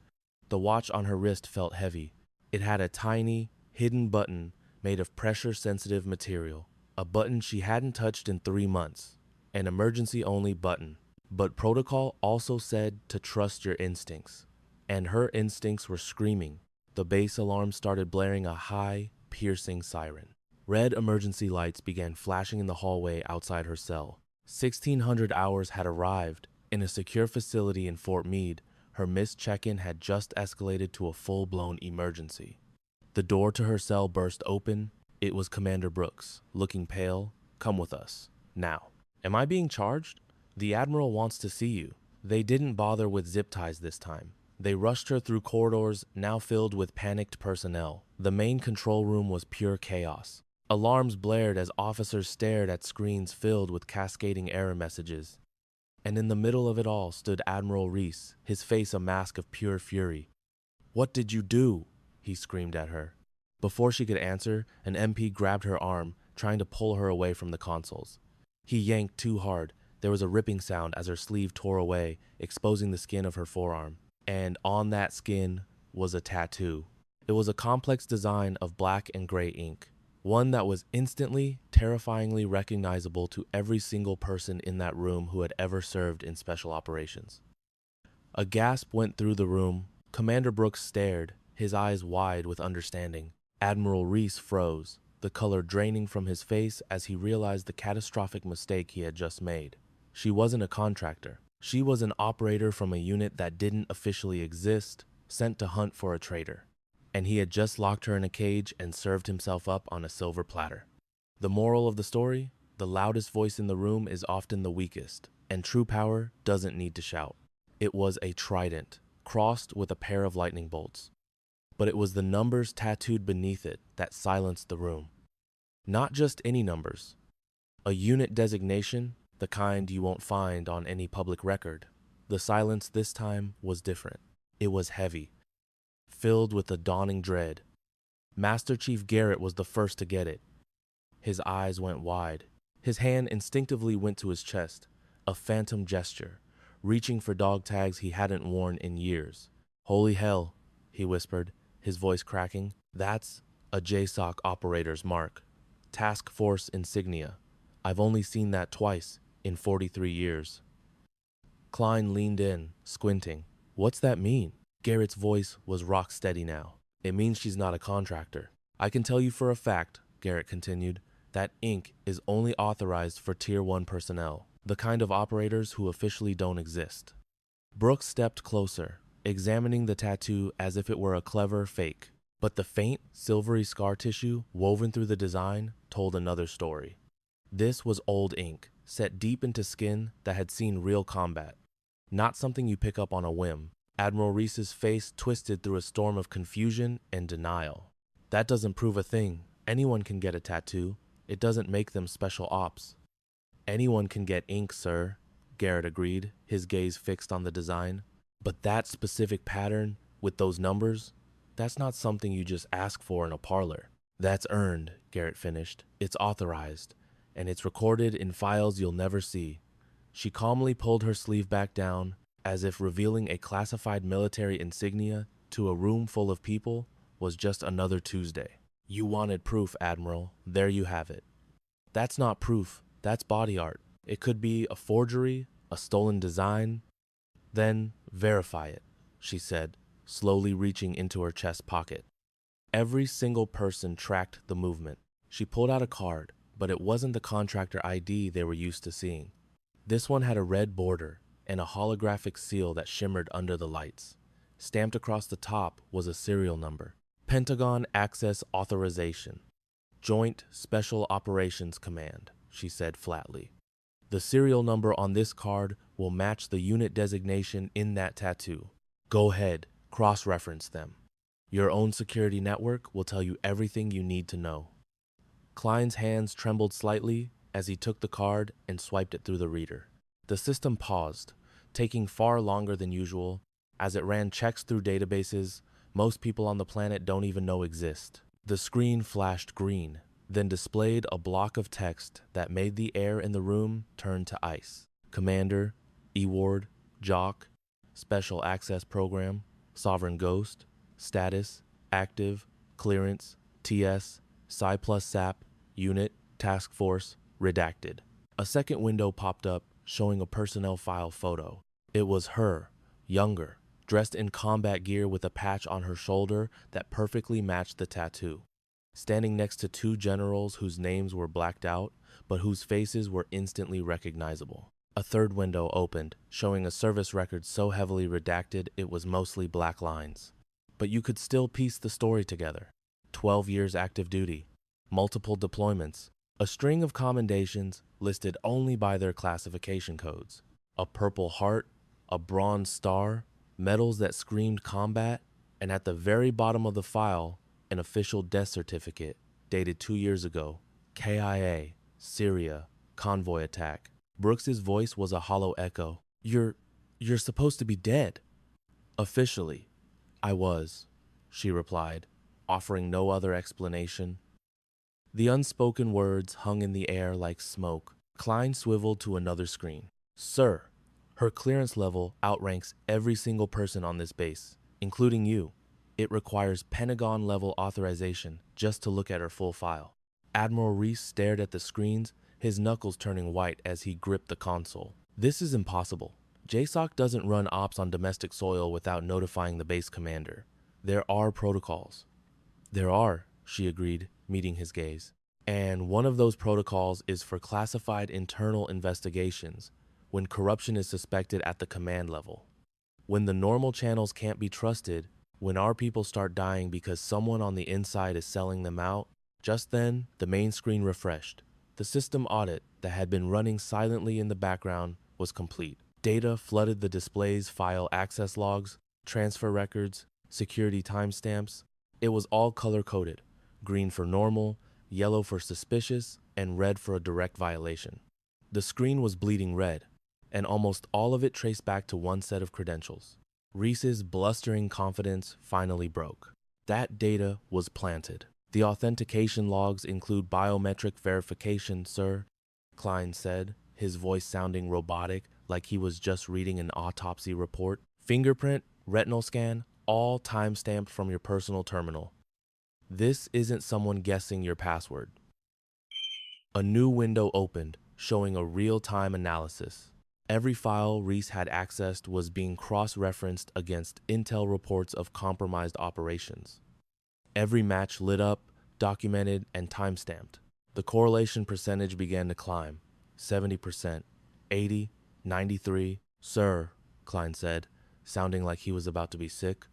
Speaker 2: The watch on her wrist felt heavy. It had a tiny, hidden button made of pressure-sensitive material. A button she hadn't touched in 3 months. An emergency-only button. But protocol also said to trust your instincts. And her instincts were screaming. The base alarm started blaring a high, piercing siren. Red emergency lights began flashing in the hallway outside her cell. 1600 hours had arrived, In a secure facility in Fort Meade, her missed check-in had just escalated to a full-blown emergency. The door to her cell burst open. It was Commander Brooks, looking pale. "Come with us. Now." "Am I being charged?" "The Admiral wants to see you." They didn't bother with zip ties this time. They rushed her through corridors now filled with panicked personnel. The main control room was pure chaos. Alarms blared as officers stared at screens filled with cascading error messages. And in the middle of it all stood Admiral Reese, his face a mask of pure fury. "What did you do?" he screamed at her. Before she could answer, an MP grabbed her arm, trying to pull her away from the consoles. He yanked too hard. There was a ripping sound as her sleeve tore away, exposing the skin of her forearm. And on that skin was a tattoo. It was a complex design of black and gray ink, one that was instantly, terrifyingly recognizable to every single person in that room who had ever served in special operations. A gasp went through the room. Commander Brooks stared, his eyes wide with understanding. Admiral Reese froze, the color draining from his face as he realized the catastrophic mistake he had just made. She wasn't a contractor. She was an operator from a unit that didn't officially exist, sent to hunt for a traitor. And he had just locked her in a cage and served himself up on a silver platter. The moral of the story? The loudest voice in the room is often the weakest, and true power doesn't need to shout. It was a trident, crossed with a pair of lightning bolts. But it was the numbers tattooed beneath it that silenced the room. Not just any numbers. A unit designation, the kind you won't find on any public record. The silence this time was different. It was heavy, filled with a dawning dread. Master Chief Garrett was the first to get it. His eyes went wide. His hand instinctively went to his chest, a phantom gesture, reaching for dog tags he hadn't worn in years. "Holy hell," he whispered, his voice cracking. "That's a JSOC operator's mark. Task Force insignia. I've only seen that twice in 43 years. Klein leaned in, squinting. "What's that mean?" Garrett's voice was rock steady now. "It means she's not a contractor. I can tell you for a fact," Garrett continued, "that ink is only authorized for Tier 1 personnel, the kind of operators who officially don't exist." Brooks stepped closer, examining the tattoo as if it were a clever fake. But the faint, silvery scar tissue woven through the design told another story. This was old ink, set deep into skin that had seen real combat. Not something you pick up on a whim. Admiral Reese's face twisted through a storm of confusion and denial. "That doesn't prove a thing. Anyone can get a tattoo. It doesn't make them special ops." "Anyone can get ink, sir," Garrett agreed, his gaze fixed on the design. "But that specific pattern, with those numbers, that's not something you just ask for in a parlor. That's earned," Garrett finished. "It's authorized, and it's recorded in files you'll never see." She calmly pulled her sleeve back down, as if revealing a classified military insignia to a room full of people was just another Tuesday. "You wanted proof, Admiral. There you have it." "That's not proof. That's body art. It could be a forgery, a stolen design." "Then verify it," she said, slowly reaching into her chest pocket. Every single person tracked the movement. She pulled out a card, but it wasn't the contractor ID they were used to seeing. This one had a red border and a holographic seal that shimmered under the lights. Stamped across the top was a serial number. "Pentagon Access Authorization. Joint Special Operations Command," she said flatly. "The serial number on this card will match the unit designation in that tattoo. Go ahead, cross-reference them. Your own security network will tell you everything you need to know." Klein's hands trembled slightly as he took the card and swiped it through the reader. The system paused, taking far longer than usual. As it ran checks through databases most people on the planet don't even know exist. The screen flashed green, then displayed a block of text that made the air in the room turn to ice. Commander, E-Ward, Jock, Special Access Program, Sovereign Ghost, Status, Active, Clearance, TS, Psi plus SAP, Unit, Task Force, Redacted. A second window popped up, showing a personnel file photo. It was her, younger, dressed in combat gear with a patch on her shoulder that perfectly matched the tattoo. Standing next to two generals whose names were blacked out, but whose faces were instantly recognizable. A third window opened, showing a service record so heavily redacted it was mostly black lines. But you could still piece the story together. 12 years active duty, multiple deployments, a string of commendations listed only by their classification codes. A Purple Heart, a Bronze Star, medals that screamed combat, and at the very bottom of the file, an official death certificate dated 2 years ago. KIA, Syria, convoy attack. Brooks's voice was a hollow echo. You're supposed to be dead. Officially, I was, she replied, offering no other explanation. The unspoken words hung in the air like smoke. Klein swiveled to another screen. Sir, her clearance level outranks every single person on this base, including you. It requires Pentagon-level authorization just to look at her full file. Admiral Reese stared at the screens, his knuckles turning white as he gripped the console. This is impossible. JSOC doesn't run ops on domestic soil without notifying the base commander. There are protocols. There are, she agreed, meeting his gaze. And one of those protocols is for classified internal investigations, when corruption is suspected at the command level. When the normal channels can't be trusted, when our people start dying because someone on the inside is selling them out, just then, the main screen refreshed. The system audit that had been running silently in the background was complete. Data flooded the display's file access logs, transfer records, security timestamps. It was all color-coded, green for normal, yellow for suspicious, and red for a direct violation. The screen was bleeding red, and almost all of it traced back to one set of credentials. Reese's blustering confidence finally broke. That data was planted. The authentication logs include biometric verification, sir, Klein said, his voice sounding robotic, like he was just reading an autopsy report. Fingerprint, retinal scan, all time-stamped from your personal terminal. This isn't someone guessing your password. A new window opened, showing a real-time analysis. Every file Reese had accessed was being cross-referenced against intel reports of compromised operations. Every match lit up, documented, and timestamped. The correlation percentage began to climb. 70%, 80, 93. Sir, Klein said, sounding like he was about to be sick.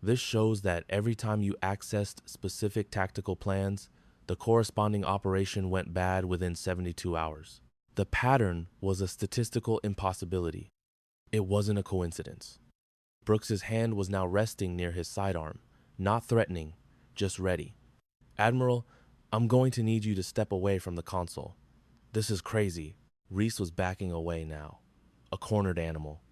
Speaker 2: This shows that every time you accessed specific tactical plans, the corresponding operation went bad within 72 hours. The pattern was a statistical impossibility. It wasn't a coincidence. Brooks's hand was now resting near his sidearm, not threatening, just ready. Admiral, I'm going to need you to step away from the console. This is crazy. Reese was backing away now, a cornered animal.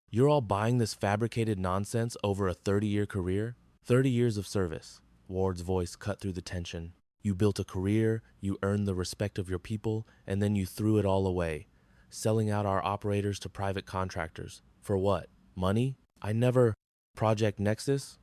Speaker 2: You're all buying this fabricated nonsense over a 30-year career? 30 years of service. Ward's voice cut through the tension. You built a career, you earned the respect of your people, and then you threw it all away, selling out our operators to private contractors. For what? Money? I never... Project Nexus?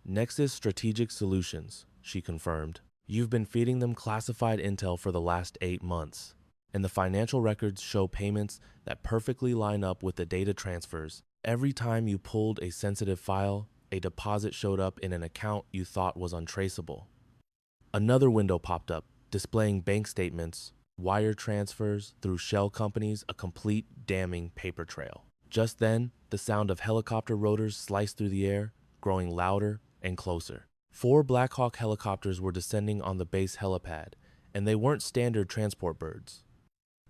Speaker 2: Nexus Strategic Solutions, she confirmed. You've been feeding them classified intel for the last 8 months, and the financial records show payments that perfectly line up with the data transfers. Every time you pulled a sensitive file, a deposit showed up in an account you thought was untraceable. Another window popped up, displaying bank statements, wire transfers through shell companies, a complete damning paper trail. Just then, the sound of helicopter rotors sliced through the air, growing louder and closer. 4 Black Hawk helicopters were descending on the base helipad, and they weren't standard transport birds.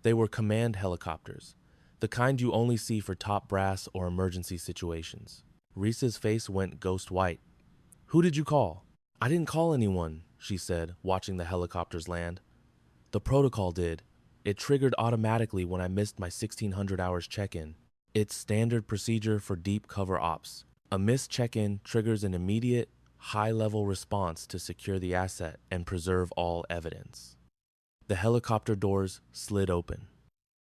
Speaker 2: They were command helicopters, the kind you only see for top brass or emergency situations. Reese's face went ghost white. Who did you call? I didn't call anyone, she said, watching the helicopters land. The protocol did. It triggered automatically when I missed my 1600 hours check-in. It's standard procedure for deep cover ops. A missed check-in triggers an immediate, high-level response to secure the asset and preserve all evidence. The helicopter doors slid open,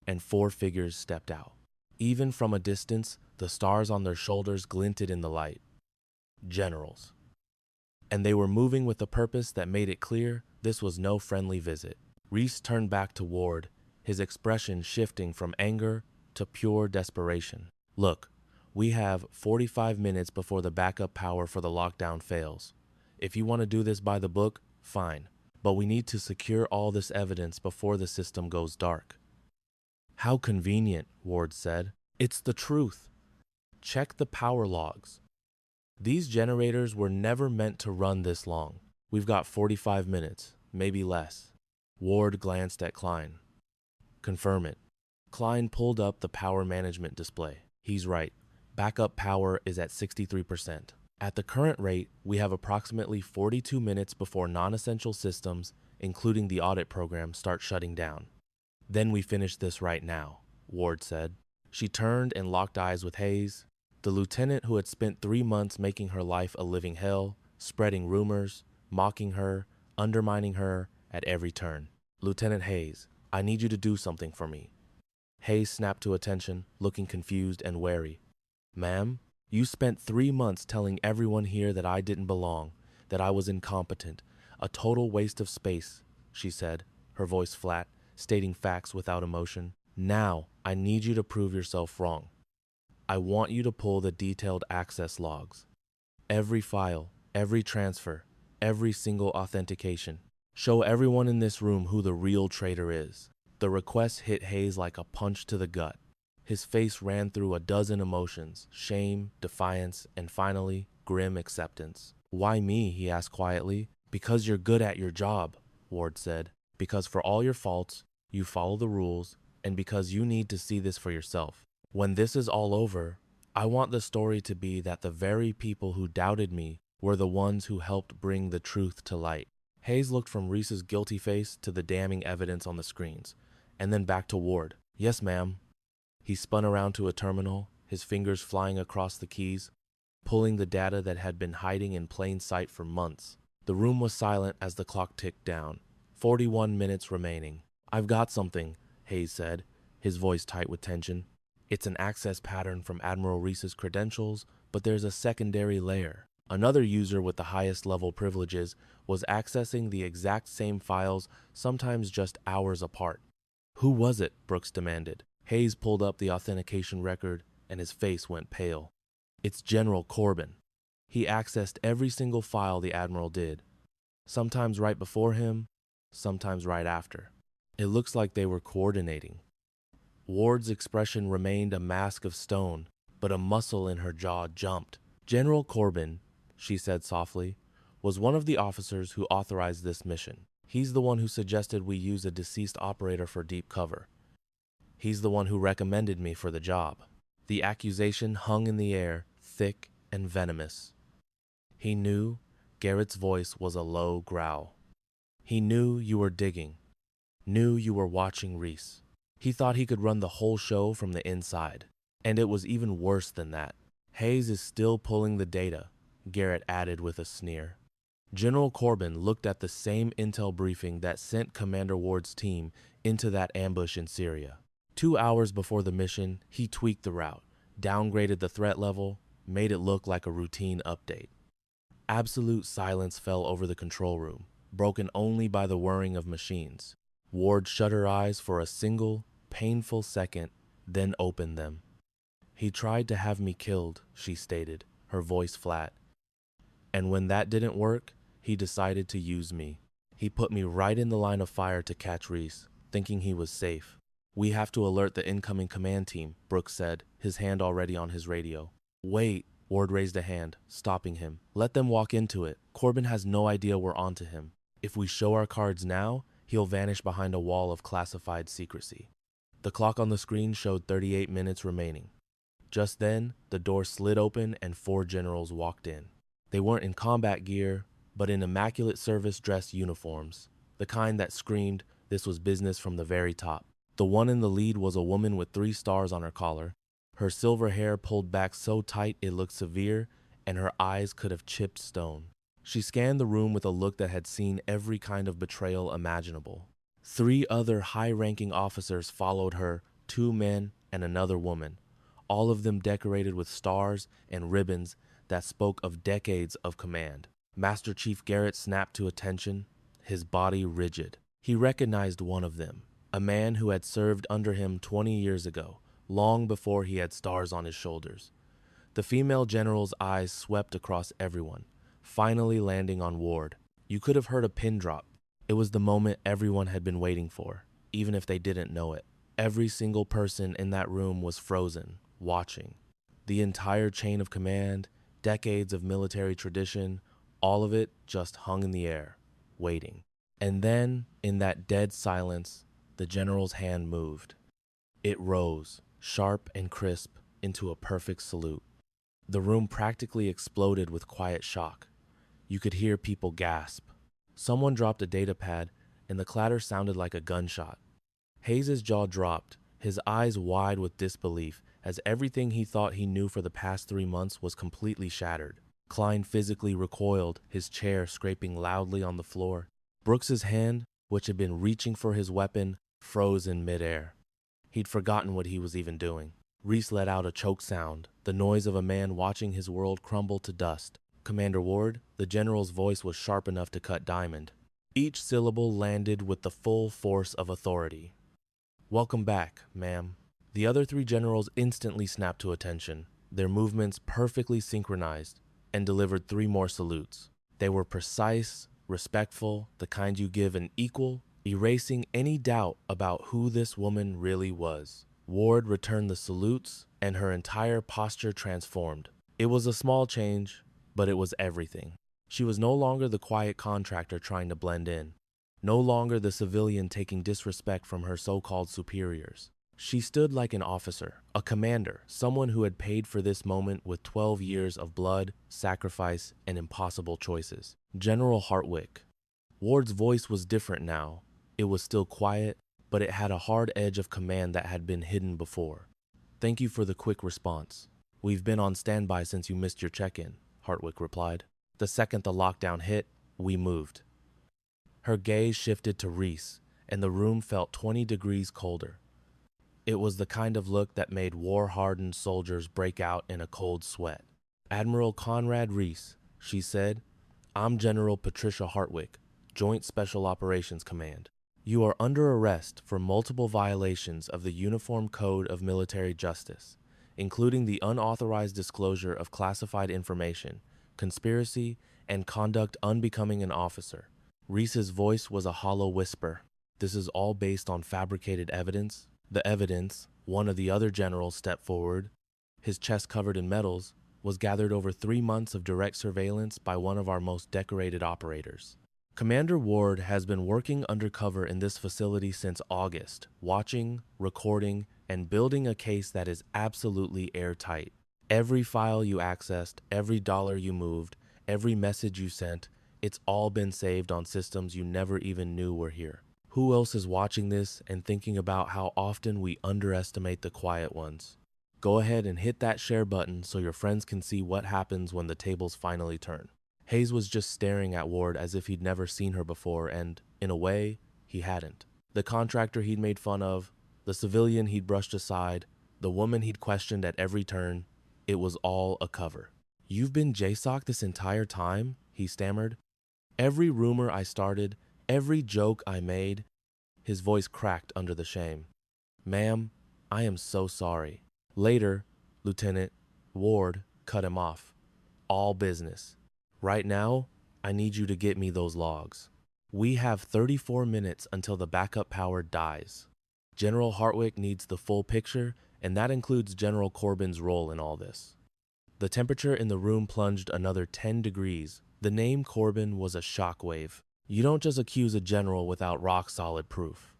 Speaker 2: and 4 figures stepped out. Even from a distance, the stars on their shoulders glinted in the light. Generals. And they were moving with a purpose that made it clear this was no friendly visit. Reese turned back to Ward, his expression shifting from anger to pure desperation. Look, we have 45 minutes before the backup power for the lockdown fails. If you want to do this by the book, fine. But we need to secure all this evidence before the system goes dark. How convenient, Ward said. It's the truth. Check the power logs. These generators were never meant to run this long. We've got 45 minutes, maybe less. Ward glanced at Klein. Confirm it. Klein pulled up the power management display. He's right. Backup power is at 63%. At the current rate, we have approximately 42 minutes before non-essential systems, including the audit program, start shutting down. Then we finish this right now, Ward said. She turned and locked eyes with Hayes, the lieutenant who had spent 3 months making her life a living hell, spreading rumors, mocking her, undermining her at every turn. Lieutenant Hayes, I need you to do something for me. Hayes snapped to attention, looking confused and wary. Ma'am, you spent 3 months telling everyone here that I didn't belong, that I was incompetent, a total waste of space, she said, her voice flat, stating facts without emotion. Now, I need you to prove yourself wrong. I want you to pull the detailed access logs. Every file, every transfer, every single authentication. Show everyone in this room who the real traitor is. The request hit Hayes like a punch to the gut. His face ran through a dozen emotions, shame, defiance, and finally, grim acceptance. Why me? He asked quietly. Because you're good at your job, Ward said. Because for all your faults, you follow the rules, and because you need to see this for yourself. When this is all over, I want the story to be that the very people who doubted me were the ones who helped bring the truth to light. Hayes looked from Reese's guilty face to the damning evidence on the screens, and then back to Ward. Yes, ma'am. He spun around to a terminal, his fingers flying across the keys, pulling the data that had been hiding in plain sight for months. The room was silent as the clock ticked down. 41 minutes remaining. I've got something, Hayes said, his voice tight with tension. It's an access pattern from Admiral Reese's credentials, but there's a secondary layer. Another user with the highest level privileges was accessing the exact same files, sometimes just hours apart. Who was it? Brooks demanded. Hayes pulled up the authentication record, and his face went pale. It's General Corbin. He accessed every single file the Admiral did, sometimes right before him, sometimes right after. It looks like they were coordinating. Ward's expression remained a mask of stone, but a muscle in her jaw jumped. General Corbin, she said softly, was one of the officers who authorized this mission. He's the one who suggested we use a deceased operator for deep cover. He's the one who recommended me for the job. The accusation hung in the air, thick and venomous. He knew. Garrett's voice was a low growl. He knew you were digging. Knew you were watching Reese. He thought he could run the whole show from the inside. And it was even worse than that. Hayes is still pulling the data, Garrett added with a sneer. General Corbin looked at the same intel briefing that sent Commander Ward's team into that ambush in Syria. 2 hours before the mission, he tweaked the route, downgraded the threat level, made it look like a routine update. Absolute silence fell over the control room, broken only by the whirring of machines. Ward shut her eyes for a single, painful second, then opened them. He tried to have me killed, she stated, her voice flat. And when that didn't work, he decided to use me. He put me right in the line of fire to catch Reese, thinking he was safe. We have to alert the incoming command team, Brooks said, his hand already on his radio. Wait, Ward raised a hand, stopping him. Let them walk into it. Corbin has no idea we're onto him. If we show our cards now, he'll vanish behind a wall of classified secrecy. The clock on the screen showed 38 minutes remaining. Just then, the door slid open and 4 generals walked in. They weren't in combat gear, but in immaculate service dress uniforms, the kind that screamed this was business from the very top. The one in the lead was a woman with 3 stars on her collar, her silver hair pulled back so tight it looked severe, and her eyes could have chipped stone. She scanned the room with a look that had seen every kind of betrayal imaginable. 3 other high-ranking officers followed her, 2 men and another woman, all of them decorated with stars and ribbons that spoke of decades of command. Master Chief Garrett snapped to attention, his body rigid. He recognized one of them, a man who had served under him 20 years ago, long before he had stars on his shoulders. The female general's eyes swept across everyone, finally landing on Ward. You could have heard a pin drop. It was the moment everyone had been waiting for, even if they didn't know it. Every single person in that room was frozen, watching. The entire chain of command, decades of military tradition, all of it just hung in the air, waiting. And then, in that dead silence, the general's hand moved. It rose, sharp and crisp, into a perfect salute. The room practically exploded with quiet shock. You could hear people gasp. Someone dropped a data pad, and the clatter sounded like a gunshot. Hayes's jaw dropped, his eyes wide with disbelief, as everything he thought he knew for the past 3 months was completely shattered. Klein physically recoiled, his chair scraping loudly on the floor. Brooks's hand, which had been reaching for his weapon, froze in midair. He'd forgotten what he was even doing. Reese let out a choke sound, the noise of a man watching his world crumble to dust. Commander Ward, the general's voice was sharp enough to cut diamond. Each syllable landed with the full force of authority. "Welcome back, ma'am." The other 3 generals instantly snapped to attention, their movements perfectly synchronized, and delivered 3 more salutes. They were precise, respectful, the kind you give an equal, erasing any doubt about who this woman really was. Ward returned the salutes, and her entire posture transformed. It was a small change, but it was everything. She was no longer the quiet contractor trying to blend in, no longer the civilian taking disrespect from her so-called superiors. She stood like an officer, a commander, someone who had paid for this moment with 12 years of blood, sacrifice, and impossible choices. General Hartwick. Ward's voice was different now. It was still quiet, but it had a hard edge of command that had been hidden before. "Thank you for the quick response. We've been on standby since you missed your check-in," Hartwick replied. "The second the lockdown hit, we moved." Her gaze shifted to Reese, and the room felt 20 degrees colder. It was the kind of look that made war-hardened soldiers break out in a cold sweat. "Admiral Conrad Reese," she said, "I'm General Patricia Hartwick, Joint Special Operations Command. You are under arrest for multiple violations of the Uniform Code of Military Justice, including the unauthorized disclosure of classified information, conspiracy, and conduct unbecoming an officer." Reese's voice was a hollow whisper. "This is all based on fabricated evidence." The evidence, one of the other generals stepped forward, his chest covered in medals, was gathered over 3 months of direct surveillance by one of our most decorated operators. Commander Ward has been working undercover in this facility since August, watching, recording, and building a case that is absolutely airtight. Every file you accessed, every dollar you moved, every message you sent, it's all been saved on systems you never even knew were here. Who else is watching this and thinking about how often we underestimate the quiet ones? Go ahead and hit that share button so your friends can see what happens when the tables finally turn. Hayes was just staring at Ward as if he'd never seen her before, and, in a way, he hadn't. The contractor he'd made fun of, the civilian he'd brushed aside, the woman he'd questioned at every turn, it was all a cover. "You've been JSOC this entire time?" he stammered. "Every rumor I started, every joke I made." His voice cracked under the shame. "Ma'am, I am so sorry." Later, Lieutenant Ward cut him off. "All business. Right now, I need you to get me those logs. We have 34 minutes until the backup power dies. General Hartwick needs the full picture, and that includes General Corbin's role in all this." The temperature in the room plunged another 10 degrees. The name Corbin was a shockwave. You don't just accuse a general without rock-solid proof.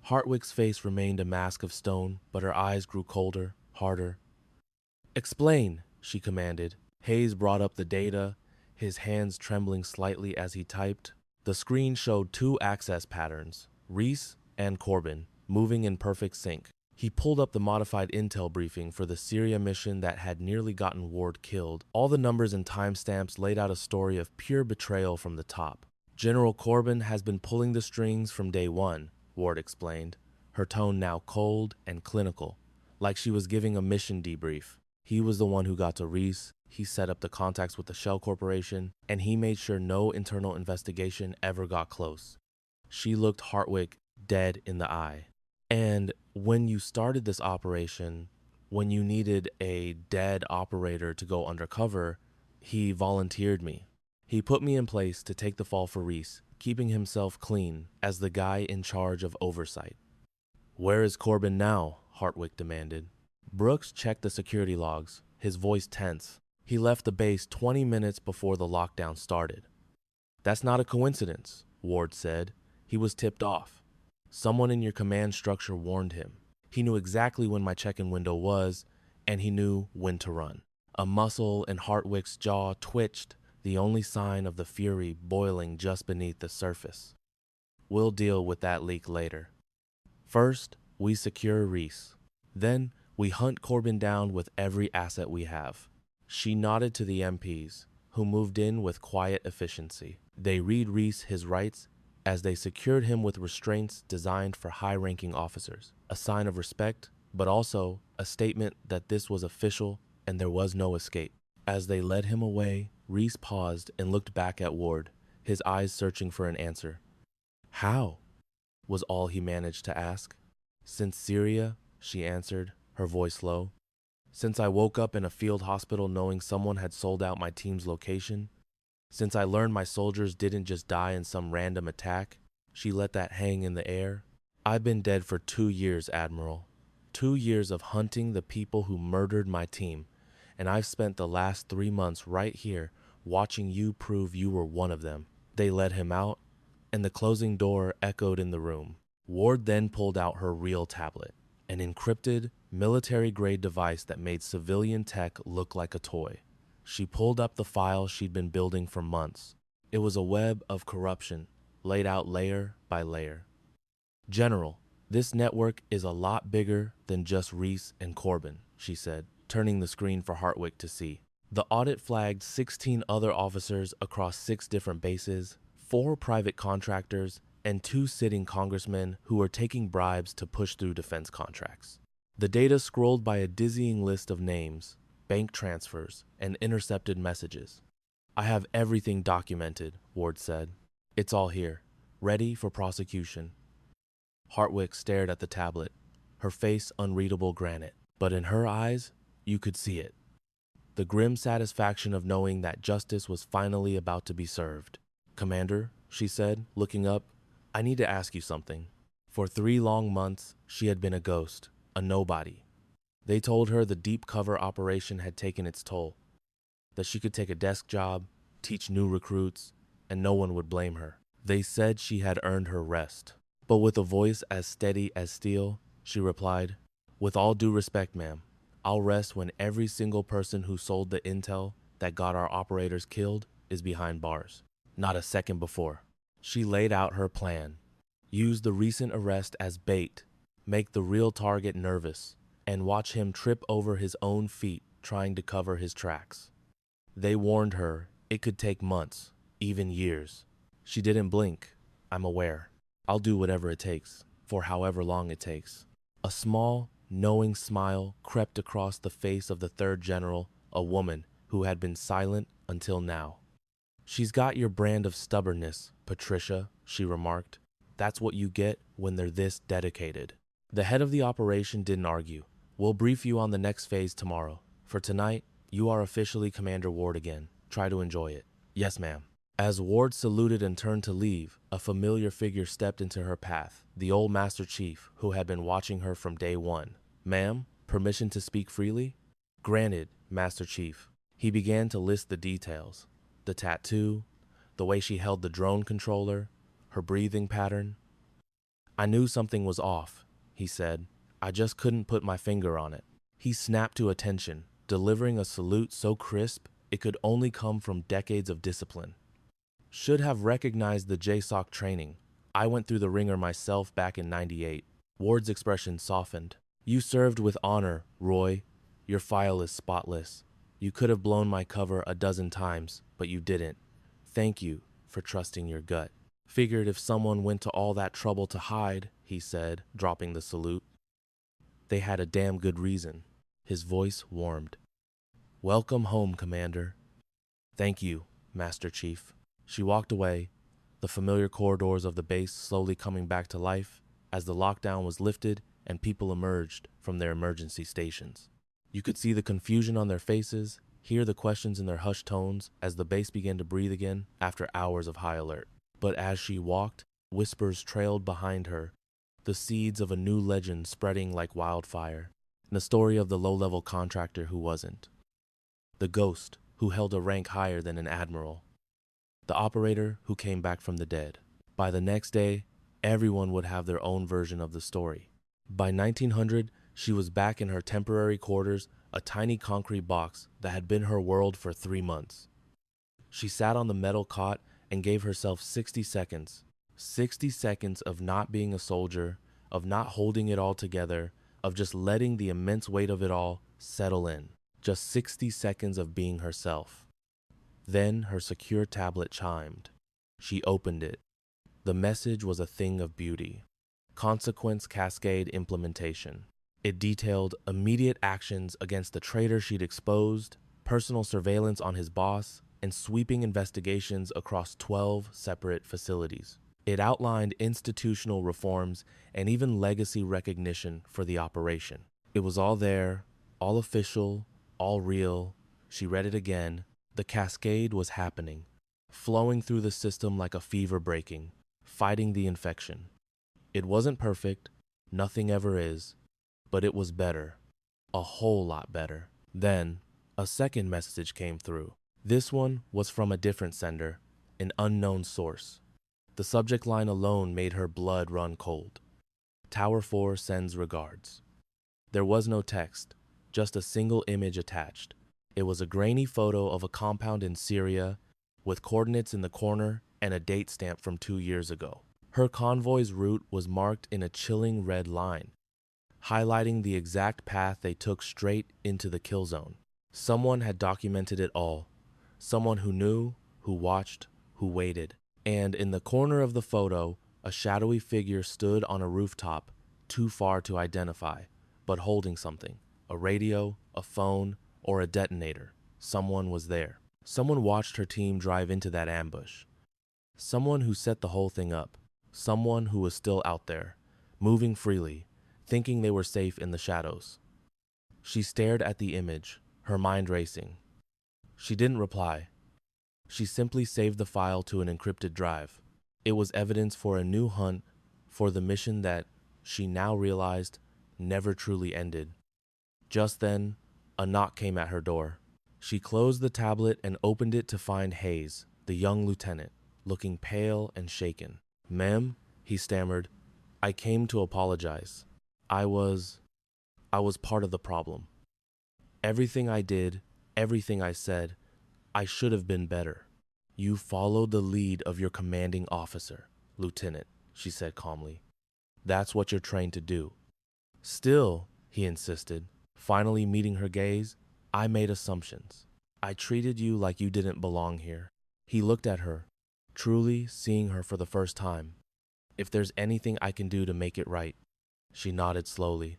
Speaker 2: Hartwick's face remained a mask of stone, but her eyes grew colder, harder. "Explain," she commanded. Hayes brought up the data, his hands trembling slightly as he typed. The screen showed 2 access patterns, Reese and Corbin, moving in perfect sync. He pulled up the modified intel briefing for the Syria mission that had nearly gotten Ward killed. All the numbers and timestamps laid out a story of pure betrayal from the top. "General Corbin has been pulling the strings from day one," Ward explained, her tone now cold and clinical, like she was giving a mission debrief. "He was the one who got to Reese, he set up the contacts with the Shell Corporation, and he made sure no internal investigation ever got close." She looked Hartwick dead in the eye. "And when you started this operation, when you needed a dead operator to go undercover, he volunteered me. He put me in place to take the fall for Reese, keeping himself clean as the guy in charge of oversight." Where is Corbin now? Hartwick demanded. Brooks checked the security logs, his voice tense. He left the base 20 minutes before the lockdown started. That's not a coincidence, Ward said. He was tipped off. Someone in your command structure warned him. He knew exactly when my check-in window was, and he knew when to run. A muscle in Hartwick's jaw twitched, the only sign of the fury boiling just beneath the surface. We'll deal with that leak later. First, we secure Reese. Then, we hunt Corbin down with every asset we have. She nodded to the MPs, who moved in with quiet efficiency. They read Reese his rights as they secured him with restraints designed for high-ranking officers, a sign of respect, but also a statement that this was official and there was no escape. As they led him away, Reese paused and looked back at Ward, his eyes searching for an answer. How? Was all he managed to ask. Since Syria, she answered, her voice low. Since I woke up in a field hospital knowing someone had sold out my team's location. Since I learned my soldiers didn't just die in some random attack, she let that hang in the air. I've been dead for 2 years, Admiral. 2 years of hunting the people who murdered my team, and I've spent the last 3 months right here watching you prove you were one of them. They let him out, and the closing door echoed in the room. Ward then pulled out her real tablet, an encrypted, military-grade device that made civilian tech look like a toy. She pulled up the file she'd been building for months. It was a web of corruption, laid out layer by layer. General, this network is a lot bigger than just Reese and Corbin, she said, turning the screen for Hartwick to see. The audit flagged 16 other officers across 6 different bases, 4 private contractors, and 2 sitting congressmen who were taking bribes to push through defense contracts. The data scrolled by a dizzying list of names, bank transfers, and intercepted messages. I have everything documented, Ward said. It's all here, ready for prosecution. Hartwick stared at the tablet, her face unreadable granite, but in her eyes, you could see it. The grim satisfaction of knowing that justice was finally about to be served. Commander, she said, looking up, I need to ask you something. For 3 long months, she had been a ghost, a nobody. They told her the deep cover operation had taken its toll, that she could take a desk job, teach new recruits, and no one would blame her. They said she had earned her rest. But with a voice as steady as steel, she replied, With all due respect, ma'am, I'll rest when every single person who sold the intel that got our operators killed is behind bars. Not a second before. She laid out her plan. Use the recent arrest as bait, make the real target nervous, and watch him trip over his own feet trying to cover his tracks. They warned her it could take months, even years. She didn't blink. I'm aware. I'll do whatever it takes, for however long it takes. A small, knowing smile crept across the face of the 3rd General, a woman who had been silent until now. She's got your brand of stubbornness, Patricia, she remarked. That's what you get when they're this dedicated. The head of the operation didn't argue. We'll brief you on the next phase tomorrow. For tonight, you are officially Commander Ward again. Try to enjoy it. Yes, ma'am. As Ward saluted and turned to leave, a familiar figure stepped into her path, the old Master Chief who had been watching her from day one. Ma'am, permission to speak freely? Granted, Master Chief. He began to list the details. The tattoo, the way she held the drone controller, her breathing pattern. I knew something was off, he said. I just couldn't put my finger on it. He snapped to attention, delivering a salute so crisp it could only come from decades of discipline. Should have recognized the JSOC training. I went through the ringer myself back in '98. Ward's expression softened. You served with honor, Roy. Your file is spotless. You could have blown my cover a dozen times, but you didn't. Thank you for trusting your gut. Figured if someone went to all that trouble to hide, he said, dropping the salute. They had a damn good reason. His voice warmed. Welcome home, Commander. Thank you, Master Chief. She walked away, the familiar corridors of the base slowly coming back to life as the lockdown was lifted and people emerged from their emergency stations. You could see the confusion on their faces, hear the questions in their hushed tones as the base began to breathe again after hours of high alert. But as she walked, whispers trailed behind her, the seeds of a new legend spreading like wildfire, and the story of the low-level contractor who wasn't, the ghost who held a rank higher than an admiral, the operator who came back from the dead. By the next day, everyone would have their own version of the story. By 1900, she was back in her temporary quarters, a tiny concrete box that had been her world for 3 months. She sat on the metal cot and gave herself 60 seconds. 60 seconds of not being a soldier, of not holding it all together, of just letting the immense weight of it all settle in. Just 60 seconds of being herself. Then her secure tablet chimed. She opened it. The message was a thing of beauty. Consequence cascade implementation. It detailed immediate actions against the traitor she'd exposed, personal surveillance on his boss, and sweeping investigations across 12 separate facilities. It outlined institutional reforms and even legacy recognition for the operation. It was all there, all official, all real. She read it again. The cascade was happening, flowing through the system like a fever breaking, fighting the infection. It wasn't perfect, nothing ever is, but it was better, a whole lot better. Then, a second message came through. This one was from a different sender, an unknown source. The subject line alone made her blood run cold. Tower 4 sends regards. There was no text, just a single image attached. It was a grainy photo of a compound in Syria with coordinates in the corner and a date stamp from 2 years ago. Her convoy's route was marked in a chilling red line, highlighting the exact path they took straight into the kill zone. Someone had documented it all. Someone who knew, who watched, who waited. And in the corner of the photo, a shadowy figure stood on a rooftop, too far to identify, but holding something. A radio, a phone, or a detonator. Someone was there. Someone watched her team drive into that ambush. Someone who set the whole thing up. Someone who was still out there, moving freely, thinking they were safe in the shadows. She stared at the image, her mind racing. She didn't reply. She simply saved the file to an encrypted drive. It was evidence for a new hunt, for the mission that, she now realized, never truly ended. Just then, a knock came at her door. She closed the tablet and opened it to find Hayes, the young lieutenant, looking pale and shaken. "Ma'am," he stammered, "I came to apologize. I was part of the problem. Everything I did, everything I said, I should have been better." "You followed the lead of your commanding officer, Lieutenant," she said calmly. "That's what you're trained to do." "Still," he insisted, finally meeting her gaze, "I made assumptions. I treated you like you didn't belong here." He looked at her, truly seeing her for the first time. "If there's anything I can do to make it right." She nodded slowly.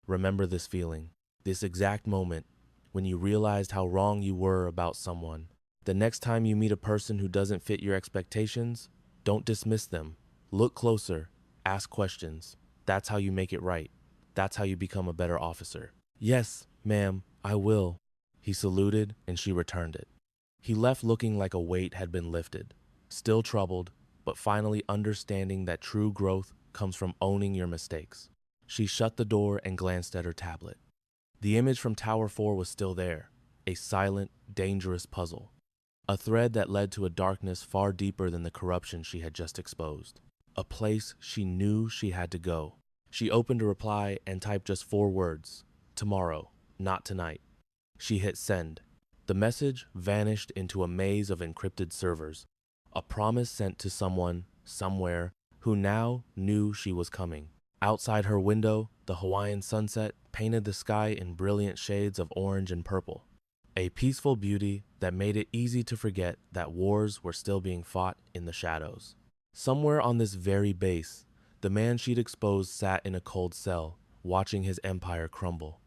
Speaker 2: "Remember this feeling, this exact moment when you realized how wrong you were about someone. The next time you meet a person who doesn't fit your expectations, don't dismiss them. Look closer, ask questions. That's how you make it right. That's how you become a better officer." "Yes, ma'am, I will." He saluted and she returned it. He left looking like a weight had been lifted, still troubled, but finally understanding that true growth comes from owning your mistakes. She shut the door and glanced at her tablet. The image from Tower 4 was still there, a silent, dangerous puzzle. A thread that led to a darkness far deeper than the corruption she had just exposed. A place she knew she had to go. She opened a reply and typed just 4 words. "Tomorrow, not tonight." She hit send. The message vanished into a maze of encrypted servers. A promise sent to someone, somewhere, who now knew she was coming. Outside her window, the Hawaiian sunset painted the sky in brilliant shades of orange and purple. A peaceful beauty that made it easy to forget that wars were still being fought in the shadows. Somewhere on this very base, the man she'd exposed sat in a cold cell, watching his empire crumble.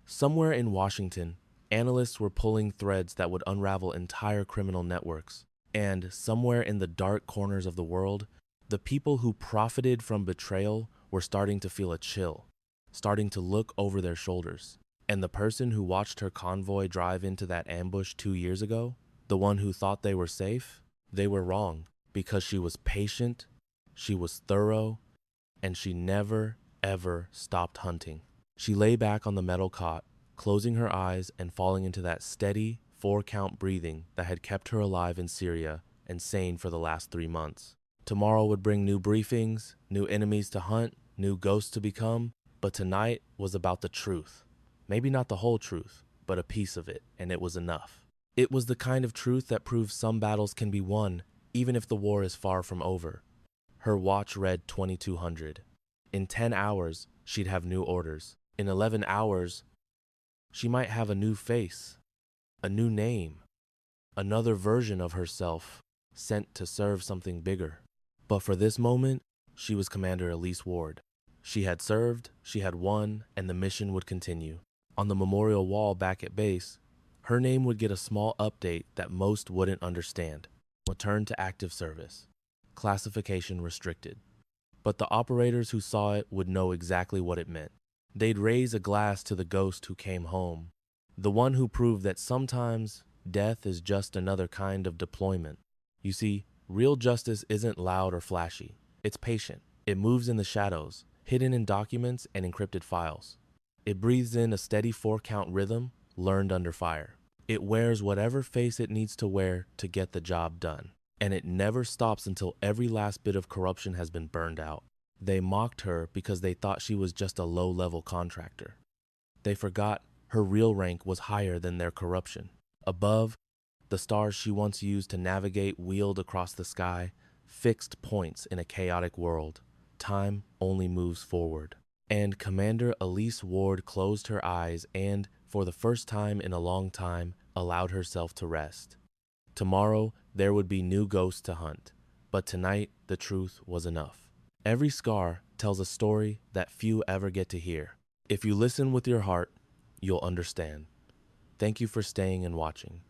Speaker 2: Somewhere in Washington, analysts were pulling threads that would unravel entire criminal networks. And somewhere in the dark corners of the world, the people who profited from betrayal were starting to feel a chill, starting to look over their shoulders. And the person who watched her convoy drive into that ambush 2 years ago, the one who thought they were safe, they were wrong, because she was patient, she was thorough, and she never, ever stopped hunting. She lay back on the metal cot, closing her eyes and falling into that steady, 4-count breathing that had kept her alive in Syria and sane for the last 3 months. Tomorrow would bring new briefings, new enemies to hunt, new ghosts to become, but tonight was about the truth. Maybe not the whole truth, but a piece of it, and it was enough. It was the kind of truth that proves some battles can be won, even if the war is far from over. Her watch read 2200. In 10 hours, she'd have new orders. In 11 hours, she might have a new face, a new name, another version of herself sent to serve something bigger. But for this moment, she was Commander Elise Ward. She had served, she had won, and the mission would continue. On the memorial wall back at base, her name would get a small update that most wouldn't understand. Return to active service. Classification restricted. But the operators who saw it would know exactly what it meant. They'd raise a glass to the ghost who came home, the one who proved that sometimes death is just another kind of deployment. You see, real justice isn't loud or flashy. It's patient. It moves in the shadows, hidden in documents and encrypted files. It breathes in a steady 4-count rhythm learned under fire. It wears whatever face it needs to wear to get the job done. And it never stops until every last bit of corruption has been burned out. They mocked her because they thought she was just a low-level contractor. They forgot her real rank was higher than their corruption. Above, the stars she once used to navigate wheeled across the sky, fixed points in a chaotic world. Time only moves forward. And Commander Elise Ward closed her eyes and, for the first time in a long time, allowed herself to rest. Tomorrow, there would be new ghosts to hunt, but tonight, the truth was enough. Every scar tells a story that few ever get to hear. If you listen with your heart, you'll understand. Thank you for staying and watching.